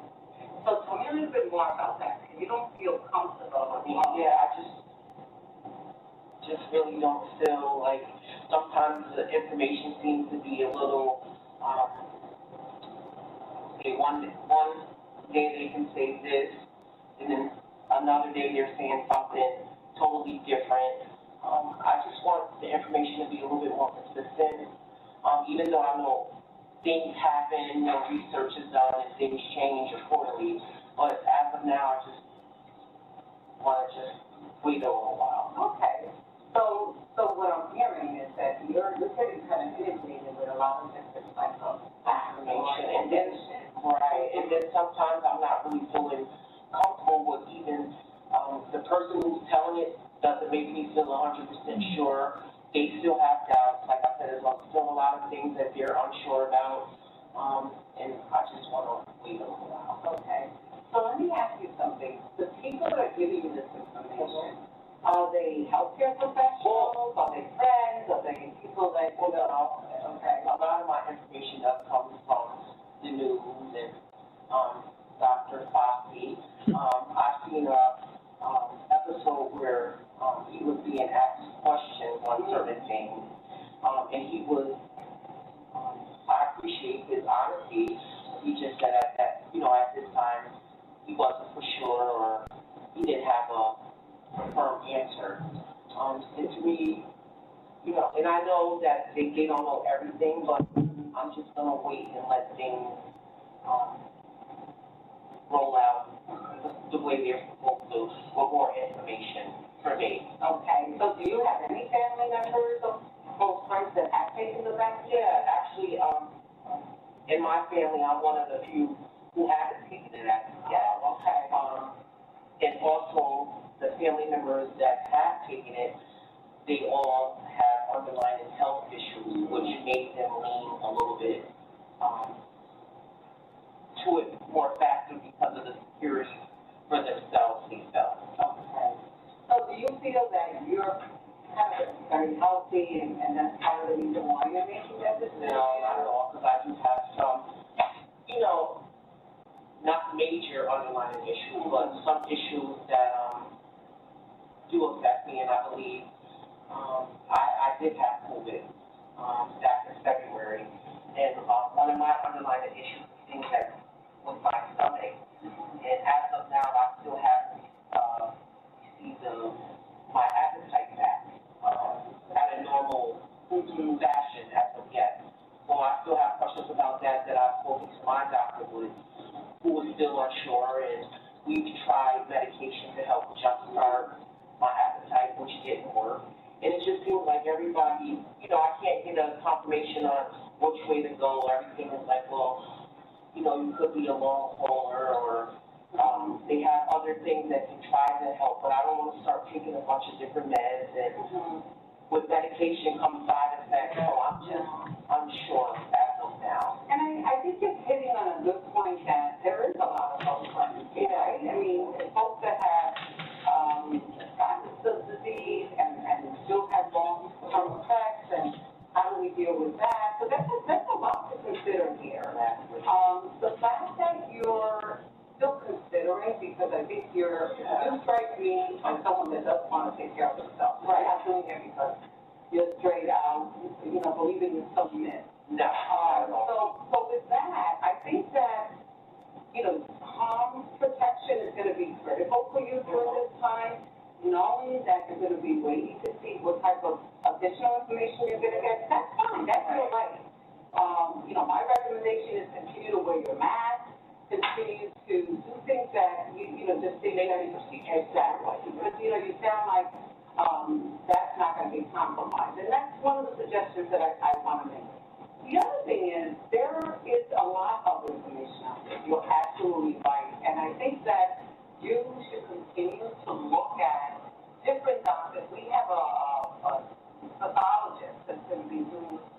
So tell me a little bit more about that. You don't feel comfortable. Yeah, I just really don't feel like sometimes the information seems to be a little, one day they can say this, and then another day they're saying something totally different. I just want the information to be a little bit more consistent, even though I know things happen, research is done, and things change accordingly. But as of now, I just want to wait a little while. Okay. So what I'm hearing is that you're getting kind of inundated with a lot of different types of information, and then sometimes I'm not really feeling comfortable with even the person who's telling it doesn't make me feel 100% sure. They still have doubts. Like I said, there's still a lot of things that they're unsure about, and I just want to wait a little while. Okay. So let me ask you something. The people that are giving you this information, are they healthcare professionals? Are they friends? Are they people that, okay. A lot of my information does come from the news and Dr. Fossey. I've seen a episode where he was being asked questions on certain things, and he was, I appreciate his honesty. He just said at this time, he wasn't for sure, or he didn't have a firm answer. And to me, and I know that they don't know everything, but I'm just going to wait and let things roll out the way they're supposed to, with more information for me. Okay, so do you have any family members or close friends that have taken the vaccine? Yeah, actually, in my family, I'm one of the few who haven't taken it as of yet. Okay. And also, the family members that have taken it, they all have underlying health issues, which made them lean a little bit to it more faster because of the security for themselves, they felt. Okay. So do you feel that you're kind of very healthy and that's part of the reason why you're making that decision? No, not at all, because I do have some, not major underlying issues, but some issues that do affect me, and I believe I did have COVID back in February, and one of my underlying issues is things that with my stomach, and as of now, I still haven't received my appetite back at a normal fashion as of yet. So I still have questions about that I've spoken to my doctor with, who was still unsure, and we've tried medication to help jumpstart my appetite, which didn't work. And it just seems like everybody, I can't get a confirmation on which way to go. Everything is like, well, you could be a long hauler, or they have other things that can try to help, but I don't want to start taking a bunch of different meds, and with medication comes side effects, so I'm just unsure as of now. And I think you're hitting on a good point that there is a lot of folks on this, right? I mean, folks that have the disease and still have long-term effects, and how do we deal with that? So that's a lot to consider here. The fact that you're still considering, because I think you strike me as someone that does want to take care of themselves. Right. You're not doing it because you're straight out, believing in some myth. No. So with that, I think that, harm protection is going to be critical for you during this time, knowing that you're going to be waiting to see what type of additional information you're gonna get, that's fine, that's your right. You know, my recommendation is continue to wear your mask, continue to do things that, you know, just stay safe. Exactly. Because, you know, you sound like, that's not gonna be compromised. And that's one of the suggestions that I wanna make. The other thing is, there is a lot of information out there. You're absolutely right. And I think that you should continue to look at different doctors. We have a pathologist that's going to be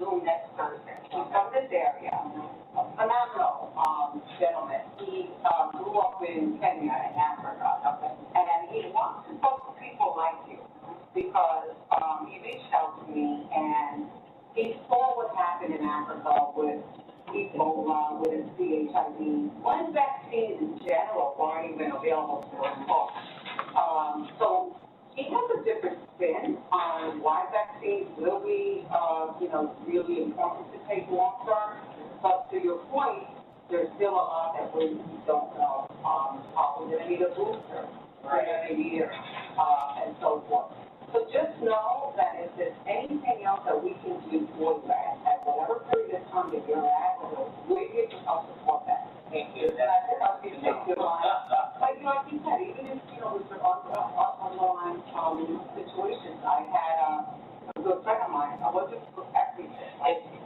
doing next Thursday. He's from this area, a phenomenal gentleman. He grew up in Kenya, in Africa, and he wants to talk to people like you because he reached out to me and he saw what happened in Africa with Ebola, with HIV. One vaccine in general weren't even available to us folks. So he has a different spin on why vaccines will be, you know, really important to take long term. But to your point, there's still a lot that we don't know. We're going to need a booster every year, and so forth. So just know that if there's anything else that we can do for you at whatever period of time that you're at, we're here to help support that. Thank you. And I think I'll be taking your line. Like, you know, like you said, even if, you know, with the online situations, I had a good friend of mine. I wasn't for everything.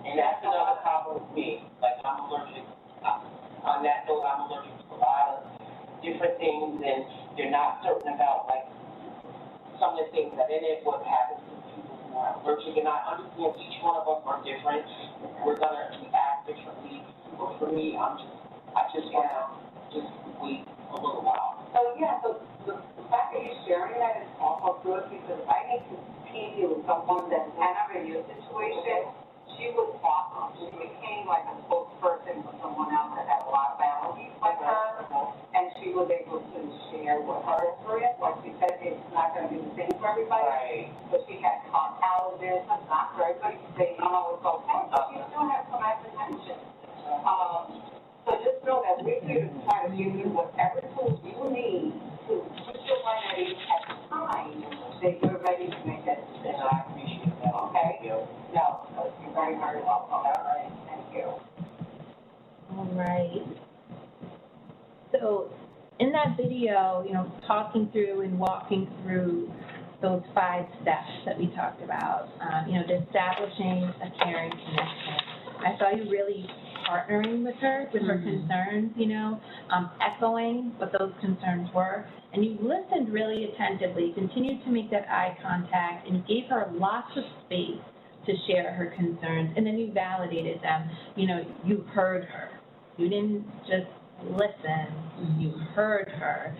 And that's another problem with me. Like, I'm allergic. On that note, I'm allergic to a lot of different things, and you're not certain about, like, some of the things that in it, what happens to people who are allergic, and I understand each one of us are different. We're gonna react differently. But for me, I just wanna wait a little while. So yeah, so the fact that you're sharing that is also good because I need to continue with someone that had in your situation. She was awesome. She became like a spokesperson for someone else that had a lot of allergies like her, and she was able to share with her experience. Like she said, it's not going to be the same for everybody, Right. But she had allergies. That's not for everybody to say, no, it's okay. But she still has some apprehension. So just know that we're here to try to give you whatever tools you need to put your mind at ease at the time that you're ready to make that decision. And I appreciate that. Okay? Thank you. No, you're very, very welcome. All right, thank you. All right. So in that video, you know, talking through and walking through those 5 steps that we talked about, you know, establishing a caring connection. I saw you really partnering with her concerns, you know, echoing what those concerns were, and you listened really attentively, continued to make that eye contact, and gave her lots of space to share her concerns, and then you validated them. You know, you heard her. You didn't just listen, you heard her,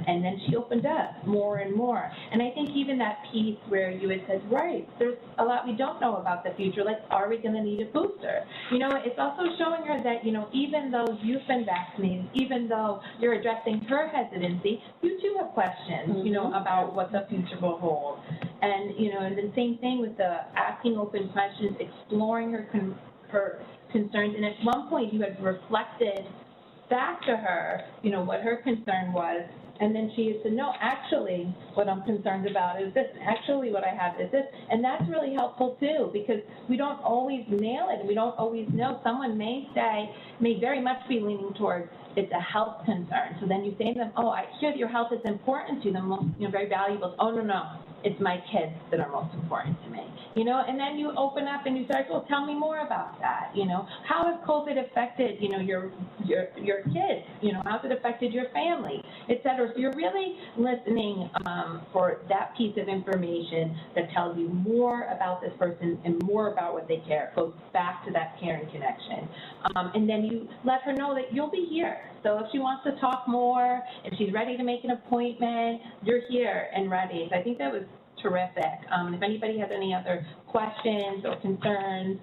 and then she opened up more and more. And I think even that piece where you had said, right, there's a lot we don't know about the future, like, are we going to need a booster? You know, it's also showing her that, you know, even though you've been vaccinated, even though you're addressing her hesitancy, you too have questions, you know, about what the future will hold. And, you know, and the same thing with the asking open questions, exploring her concerns, and at one point you had reflected back to her, you know, what her concern was, and then she said, no, actually, what I'm concerned about is this, actually what I have is this, and that's really helpful too, because we don't always nail it, we don't always know. Someone may very much be leaning towards it's a health concern, so then you say to them, oh, I hear that your health is important to them, you know, very valuable. Oh, no, it's my kids that are most important to me, you know, and then you open up and you start, well, tell me more about that, you know, how has COVID affected, you know, your kids, you know, how's it affected your family, et cetera. So you're really listening for that piece of information that tells you more about this person and more about what they care. It goes back to that caring connection. And then you let her know that you'll be here. So if she wants to talk more, if she's ready to make an appointment, you're here and ready. So I think that was terrific. If anybody has any other questions or concerns,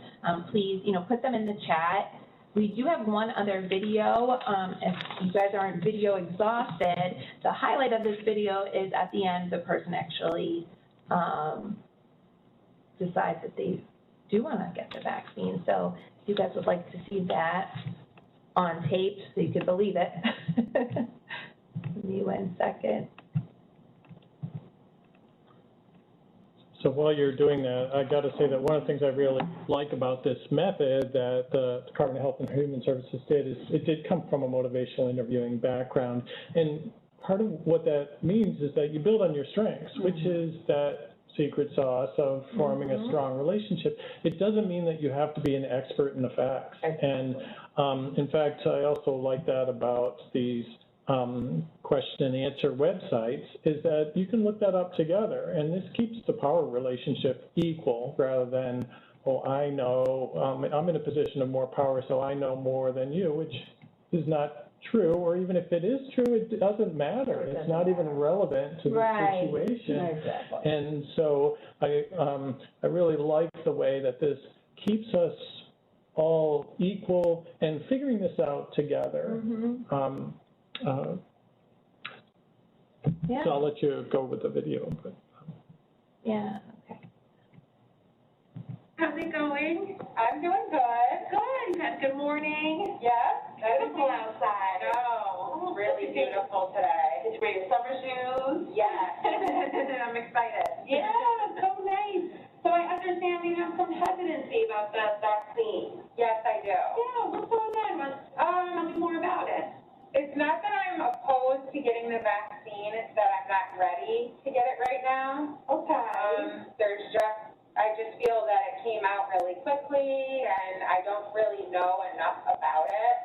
please, you know, put them in the chat. We do have one other video. If you guys aren't video exhausted, the highlight of this video is at the end, the person actually decides that they do want to get the vaccine. So if you guys would like to see that on tape so you can believe it. Give me 1 second. So while you're doing that, I got to say that one of the things I really like about this method that the Department of Health and Human Services did is it did come from a motivational interviewing background. And part of what that means is that you build on your strengths, which is that secret sauce of forming a strong relationship. It doesn't mean that you have to be an expert in the facts. And in fact, I also like that about these question and answer websites, is that you can look that up together, and this keeps the power relationship equal rather than, oh, I know, I'm in a position of more power, so I know more than you, which is not true, or even if it is true, it doesn't matter. It's not even relevant to the situation. Exactly. And so I really like the way that this keeps us all equal and figuring this out together. Yeah. So I'll let you go with the video. But, Yeah, okay. How's it going? I'm doing good. Good. Good morning. Yes. Beautiful outside. Oh, really beautiful today. Did you wear your summer shoes? Yes. I'm excited. Yeah, so nice. So I understand you have some hesitancy about the vaccine. Yes, I do. Yeah, what's going on? Tell me more about it. It's not that I'm opposed to getting the vaccine, it's that I'm not ready to get it right now. Okay. I just feel that it came out really quickly, and I don't really know enough about it.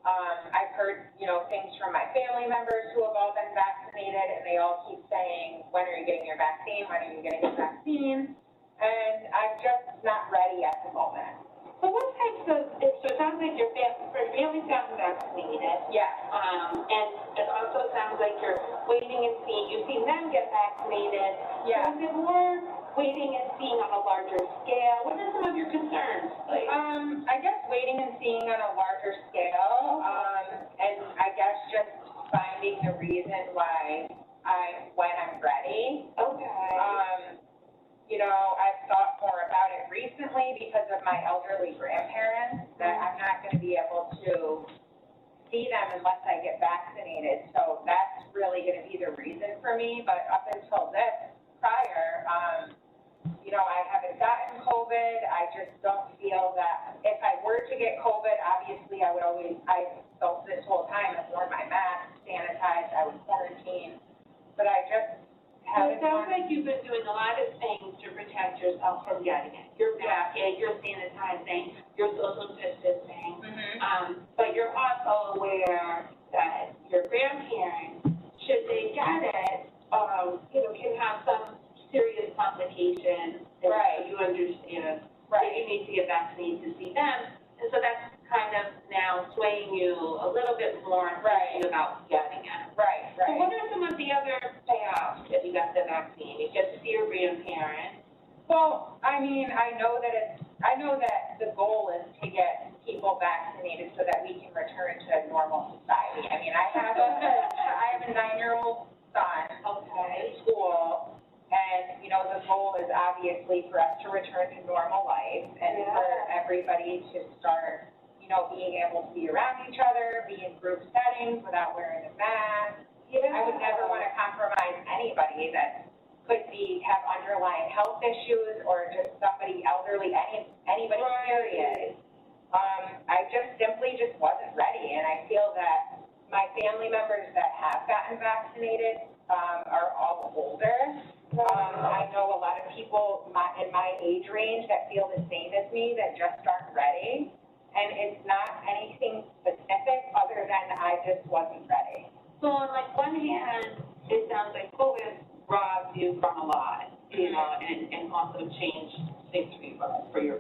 I've heard, things from my family members who have all been vaccinated, and they all keep saying, when are you getting your vaccine? When are you getting your vaccine? And I'm just not ready at the moment. So what types of, so it sounds like your family's gotten vaccinated. Yeah. And it also sounds like you're waiting and seeing, you've seen them get vaccinated. Yeah. So is it more waiting and seeing on a larger scale? What are some of your concerns? I guess waiting and seeing on a larger scale, and I guess just finding the reason when I'm ready. Okay. I've thought more about it recently because of my elderly grandparents, that I'm not going to be able to see them unless I get vaccinated. So that's really going to be the reason for me. But up until this, prior, I haven't gotten COVID. I just don't feel that if I were to get COVID, obviously felt this whole time, I've worn my mask, sanitized, I was quarantined, but I just haven't. It sounds like you've been doing a lot of things to protect yourself from getting it. You're masking, you're sanitizing, you're social distancing, but you're also aware that your grandparents, should they get it, can have some serious complications. Right. You understand. Right. That you need to get vaccinated to see them, and so that's kind of now swaying you a little bit more about getting it. Right. So what are some of the other payoffs if you got the vaccine? You get to see your grandparents. Well, I know that the goal is to get people vaccinated so that we can return to normal society. I have a 9-year-old son in school. And, the goal is obviously for us to return to normal life and for everybody to start, being able to be around each other, be in group settings without wearing a mask. Yeah. I would never want to compromise anybody that could have underlying health issues or just somebody elderly, anybody period. I simply wasn't ready, and I feel that my family members that have gotten vaccinated are all older. I know a lot of people in my age range that feel the same as me that just aren't ready. And it's not anything specific other than I just wasn't ready. So on one hand, it sounds like COVID robbed you from a lot, and also changed things for your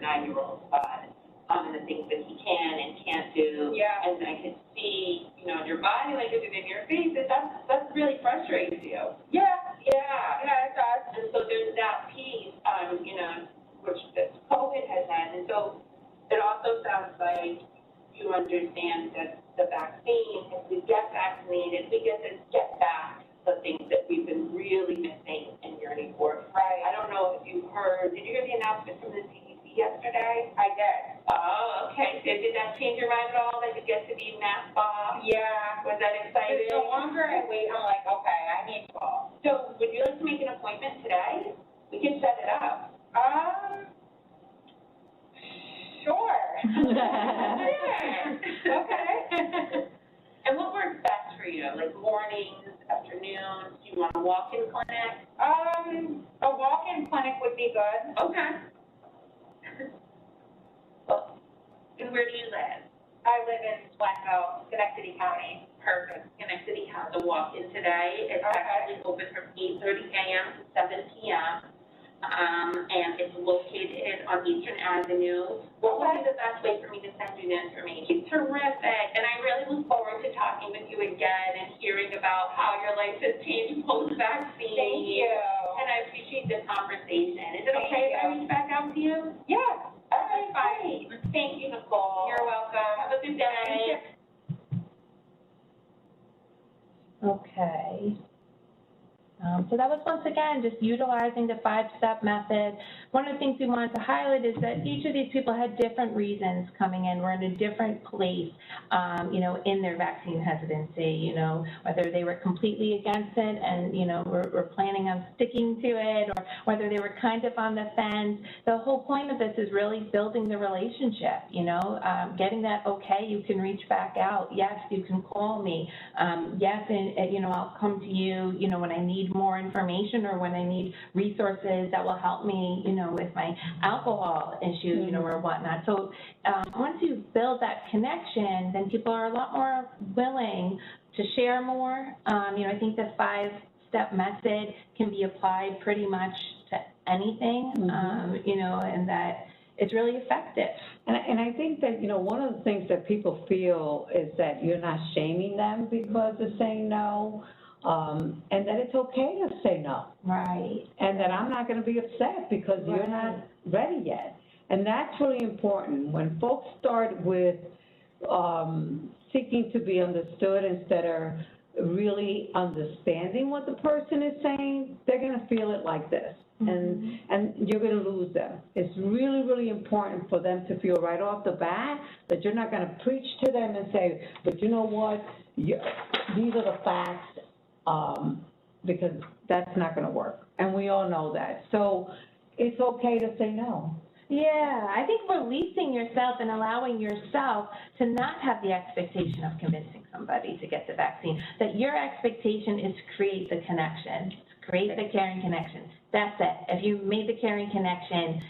9-year-old son, and the things that he can and can't do. Yeah. And I could see, in your body language and in your face that's really frustrating to you. Yeah. Yeah, it does. And so there's that piece, which this COVID has had. And so it also sounds like you understand that the vaccine, if we get vaccinated, we get to get back the things that we've been really missing and yearning for. Right. I don't know if you heard, did you hear the announcement from the CDC yesterday? I did. Oh, okay. So did that change your mind at all, that you get to be masked off? Yeah. Was that exciting? The longer I wait, I'm like, okay, I need to go. So would you like to make an appointment today? We can set it up. Sure. Sure. Okay. And what works best for you? Like mornings, afternoons? Do you want a walk-in clinic? A walk-in clinic would be good. Okay. Well, and where do you live? I live in Glenville, Schenectady County. Perfect. Schenectady has a walk-in today. It's actually open from 8:30 a.m. to 7 p.m. And it's located on Eastern Avenue. What would be the best way for me to send you the information? Terrific. And I really look forward to talking with you again and hearing about how your life has changed post-vaccine. Thank you. And I appreciate this conversation. Is it okay if I reach back out to you? Yeah. Okay, fine. Thank you, Nicole. You're welcome. Have a good day. Okay. So that was, once again, just utilizing the 5-step method. One of the things we wanted to highlight is that each of these people had different reasons coming in. We're in a different place, in their vaccine hesitancy, whether they were completely against it and, we're planning on sticking to it, or whether they were kind of on the fence. The whole point of this is really building the relationship, getting that, okay, you can reach back out. Yes, you can call me. Yes, and I'll come to you, when I need more information or when I need resources that will help me, with my alcohol issue, or whatnot. So once you build that connection, then people are a lot more willing to share more. I think the 5-step method can be applied pretty much to anything, and that it's really effective. And I think that, one of the things that people feel is that you're not shaming them because of saying no. And that it's okay to say no. Right. And that I'm not going to be upset because you're not ready yet. And that's really important. When folks start with seeking to be understood instead of really understanding what the person is saying, they're going to feel it like this. And you're going to lose them. It's really, really important for them to feel right off the bat that you're not going to preach to them and say, but you know what, these are the facts. Because that's not going to work, and we all know that. So it's okay to say no. Yeah, I think releasing yourself and allowing yourself to not have the expectation of convincing somebody to get the vaccine, that your expectation is to create the connection, to create the caring connection. That's it. If you made the caring connection,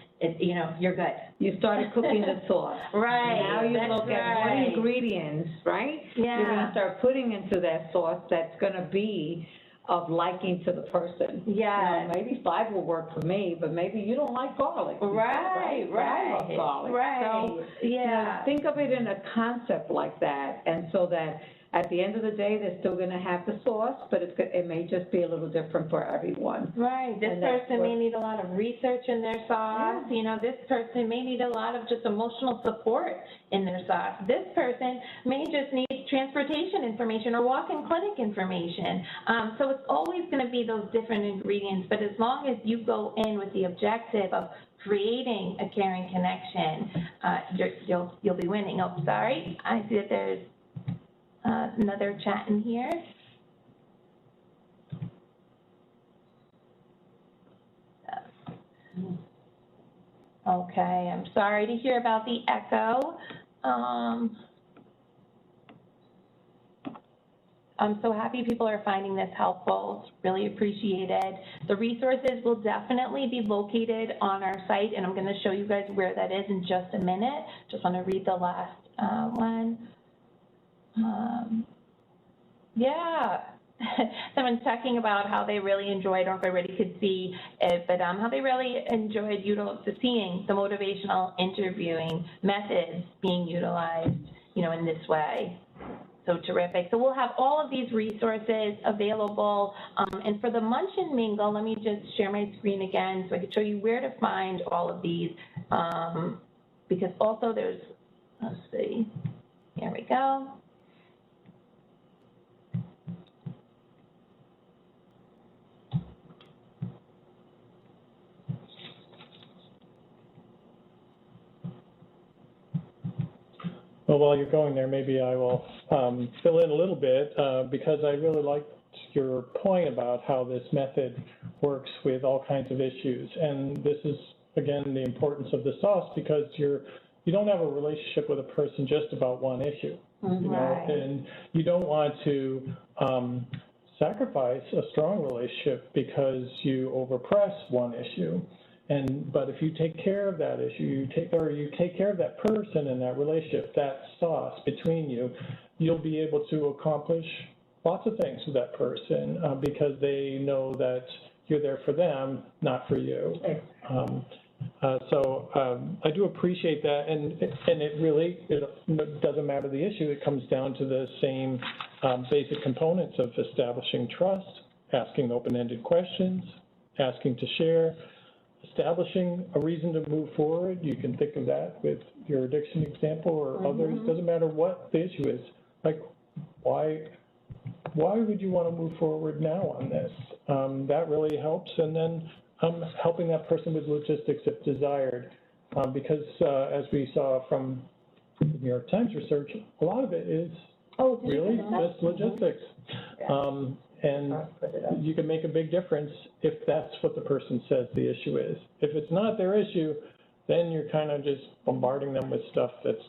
you're good. You started cooking the sauce. Right. Now you look at what ingredients, right? Yeah. You're going to start putting into that sauce that's going to be of liking to the person. Yeah. Maybe 5 will work for me, but maybe you don't like garlic. Right. I love garlic. Right. So, yeah. Think of it in a concept like that, and so that at the end of the day, they're still going to have the sauce, but it may just be a little different for everyone. Right. This person may need a lot of research in their sauce. Yeah. This person may need a lot of just emotional support in their sauce. This person may just need transportation information or walk-in clinic information. So it's always going to be those different ingredients, but as long as you go in with the objective of creating a caring connection, you'll be winning. Oh, sorry. I see that there's another chat in here. Okay, I'm sorry to hear about the echo. I'm so happy people are finding this helpful. It's really appreciated. The resources will definitely be located on our site, and I'm going to show you guys where that is in just a minute. Just want to read the last one. Yeah, someone's talking about how they really enjoyed, I don't know if everybody could see it, but how they really enjoyed seeing the motivational interviewing methods being utilized, in this way. So terrific. So we'll have all of these resources available. And for the Munch and Mingle, let me just share my screen again so I can show you where to find all of these. Because also there's, let's see, here we go. Well, while you're going there, maybe I will fill in a little bit because I really liked your point about how this method works with all kinds of issues. And this is, again, the importance of the sauce, because you don't have a relationship with a person just about one issue. You know, and you don't want to sacrifice a strong relationship because you overpress one issue. But if you take care of that issue, you take care of that person and that relationship, that sauce between you, you'll be able to accomplish lots of things with that person because they know that you're there for them, not for you. I do appreciate that, and it doesn't matter the issue. It comes down to the same basic components of establishing trust, asking open-ended questions, asking to share, establishing a reason to move forward. You can think of that with your addiction example or others. Doesn't matter what the issue is. Like, why would you want to move forward now on this? That really helps. And then helping that person with logistics if desired, because as we saw from the New York Times research, a lot of it is really just logistics. And you can make a big difference if that's what the person says the issue is. If it's not their issue, then you're kind of just bombarding them with stuff that's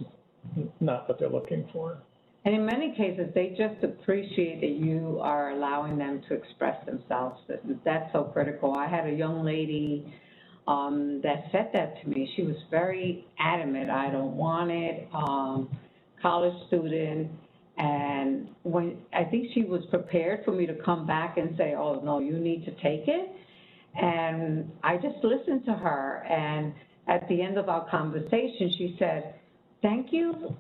not what they're looking for. And in many cases, they just appreciate that you are allowing them to express themselves. That's so critical. I had a young lady that said that to me. She was very adamant, I don't want it, college student. And when I think she was prepared for me to come back and say, oh, no, you need to take it. And I just listened to her. And at the end of our conversation, she said, thank you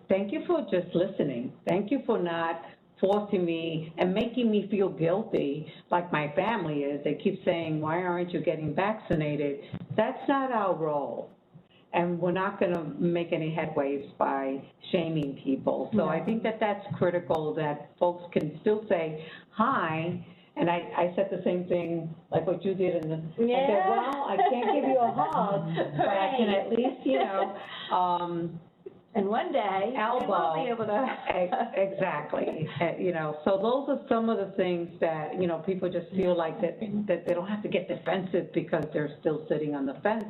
for just listening. Thank you for not forcing me and making me feel guilty like my family is. They keep saying, why aren't you getting vaccinated? That's not our role. And we're not going to make any headways by shaming people. So I think that that's critical, that folks can still say hi. And I said the same thing, like what you did in the, I said, well, I can't give you a hug, but I can at least, you know, and one day, elbow. we'll be able to. Exactly. You know, so those are some of the things that, you know, people just feel like that they don't have to get defensive because they're still sitting on the fence,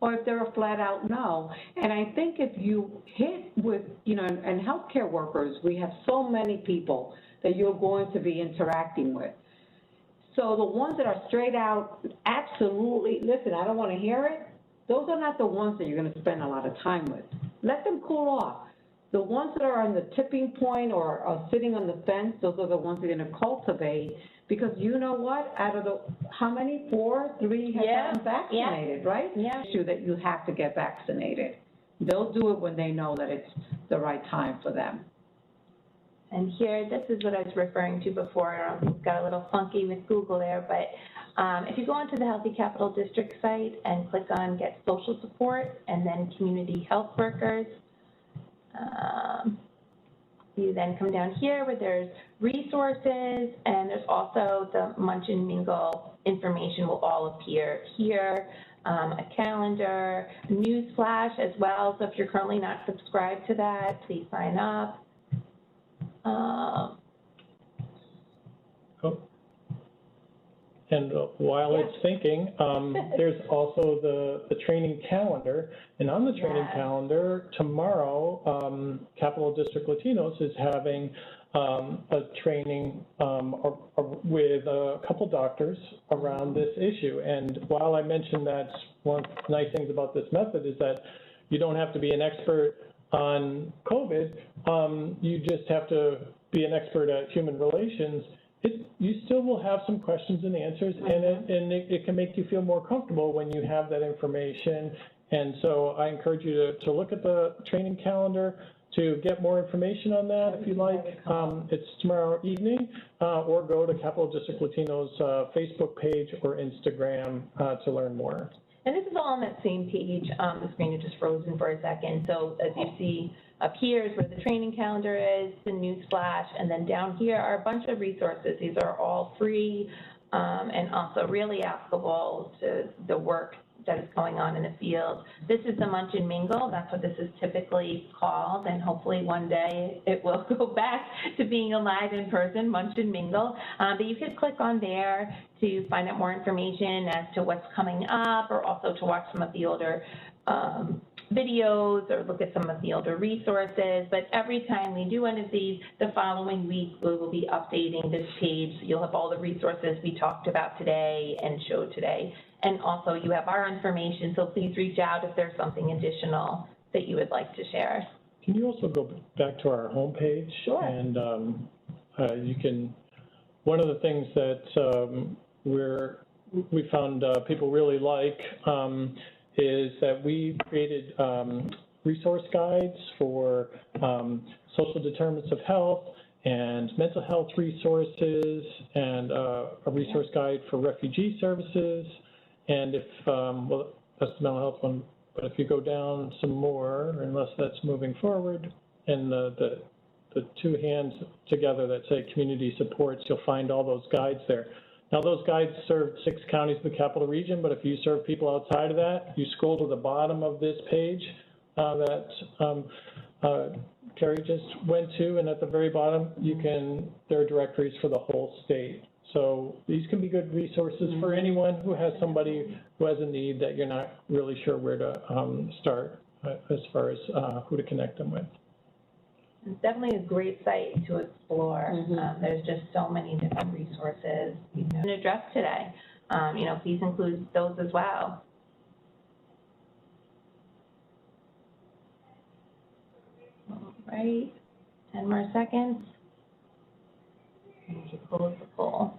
or if they're a flat out no. And I think if you hit with, you know, and healthcare workers, we have so many people that you're going to be interacting with. So the ones that are straight out, absolutely, listen, I don't want to hear it, those are not the ones that you're going to spend a lot of time with. Let them cool off. The ones that are on the tipping point or are sitting on the fence, those are the ones you're going to cultivate, because you know what? Out of the, how many? 4, 3 have gotten vaccinated, right? Yeah. Issue that you have to get vaccinated. They'll do it when they know that it's the right time for them. And here, this is what I was referring to before. It got a little funky with Google there, but if you go onto the Healthy Capital District site and click on Get Social Support and then Community Health Workers, you then come down here where there's resources, and there's also the Munch and Mingle information will all appear here, a calendar, a news flash as well. So if you're currently not subscribed to that, please sign up. And while it's thinking, there's also the training calendar. And on the training calendar, tomorrow, Capital District Latinos is having a training with a couple doctors around this issue. And while I mentioned that one of the nice things about this method is that you don't have to be an expert on COVID, you just have to be an expert at human relations. You still will have some questions and answers, and it can make you feel more comfortable when you have that information. And so I encourage you to look at the training calendar to get more information on that if you like. It's tomorrow evening, or go to Capital District Latino's Facebook page or Instagram to learn more. And this is all on that same page. The screen is just frozen for a second. So as you see up here is where the training calendar is, the news flash, and then down here are a bunch of resources. These are all free and also really applicable to the work that is going on in the field. This is the Munch and Mingle. That's what this is typically called, and hopefully one day it will go back to being a live in-person Munch and Mingle. But you can click on there to find out more information as to what's coming up, or also to watch some of the older videos or look at some of the older resources. But every time we do one of these, the following week we will be updating this page. You'll have all the resources we talked about today and showed today. And also you have our information, so please reach out if there's something additional that you would like to share. Can you also go back to our homepage? Sure. And you can, one of the things that we found people really like is that we created resource guides for social determinants of health and mental health resources, and a resource guide for refugee services. And if, well, that's the mental health one, but if you go down some more, unless that's moving forward, and the two hands together that say community supports, you'll find all those guides there. Now, those guides serve 6 counties in the capital region, but if you serve people outside of that, you scroll to the bottom of this page that Carrie just went to, and at the very bottom, there are directories for the whole state. So these can be good resources for anyone who has somebody who has a need that you're not really sure where to start as far as who to connect them with. It's definitely a great site to explore. There's just so many different resources you can address today. You know, please include those as well. All right, 10 more seconds. And you close the poll.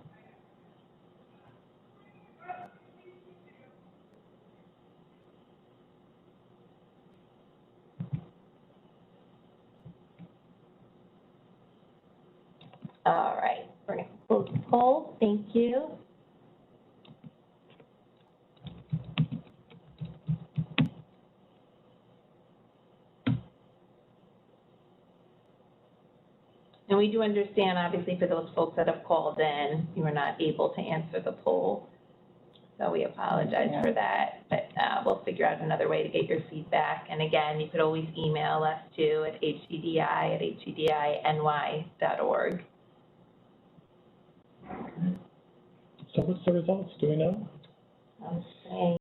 All right, we're going to close the poll. Thank you. And we do understand, obviously, for those folks that have called in, you were not able to answer the poll. So we apologize for that, but we'll figure out another way to get your feedback. And again, you could always email us too at hddi@hddiny.org. So what's the results? Do we know? I'm saying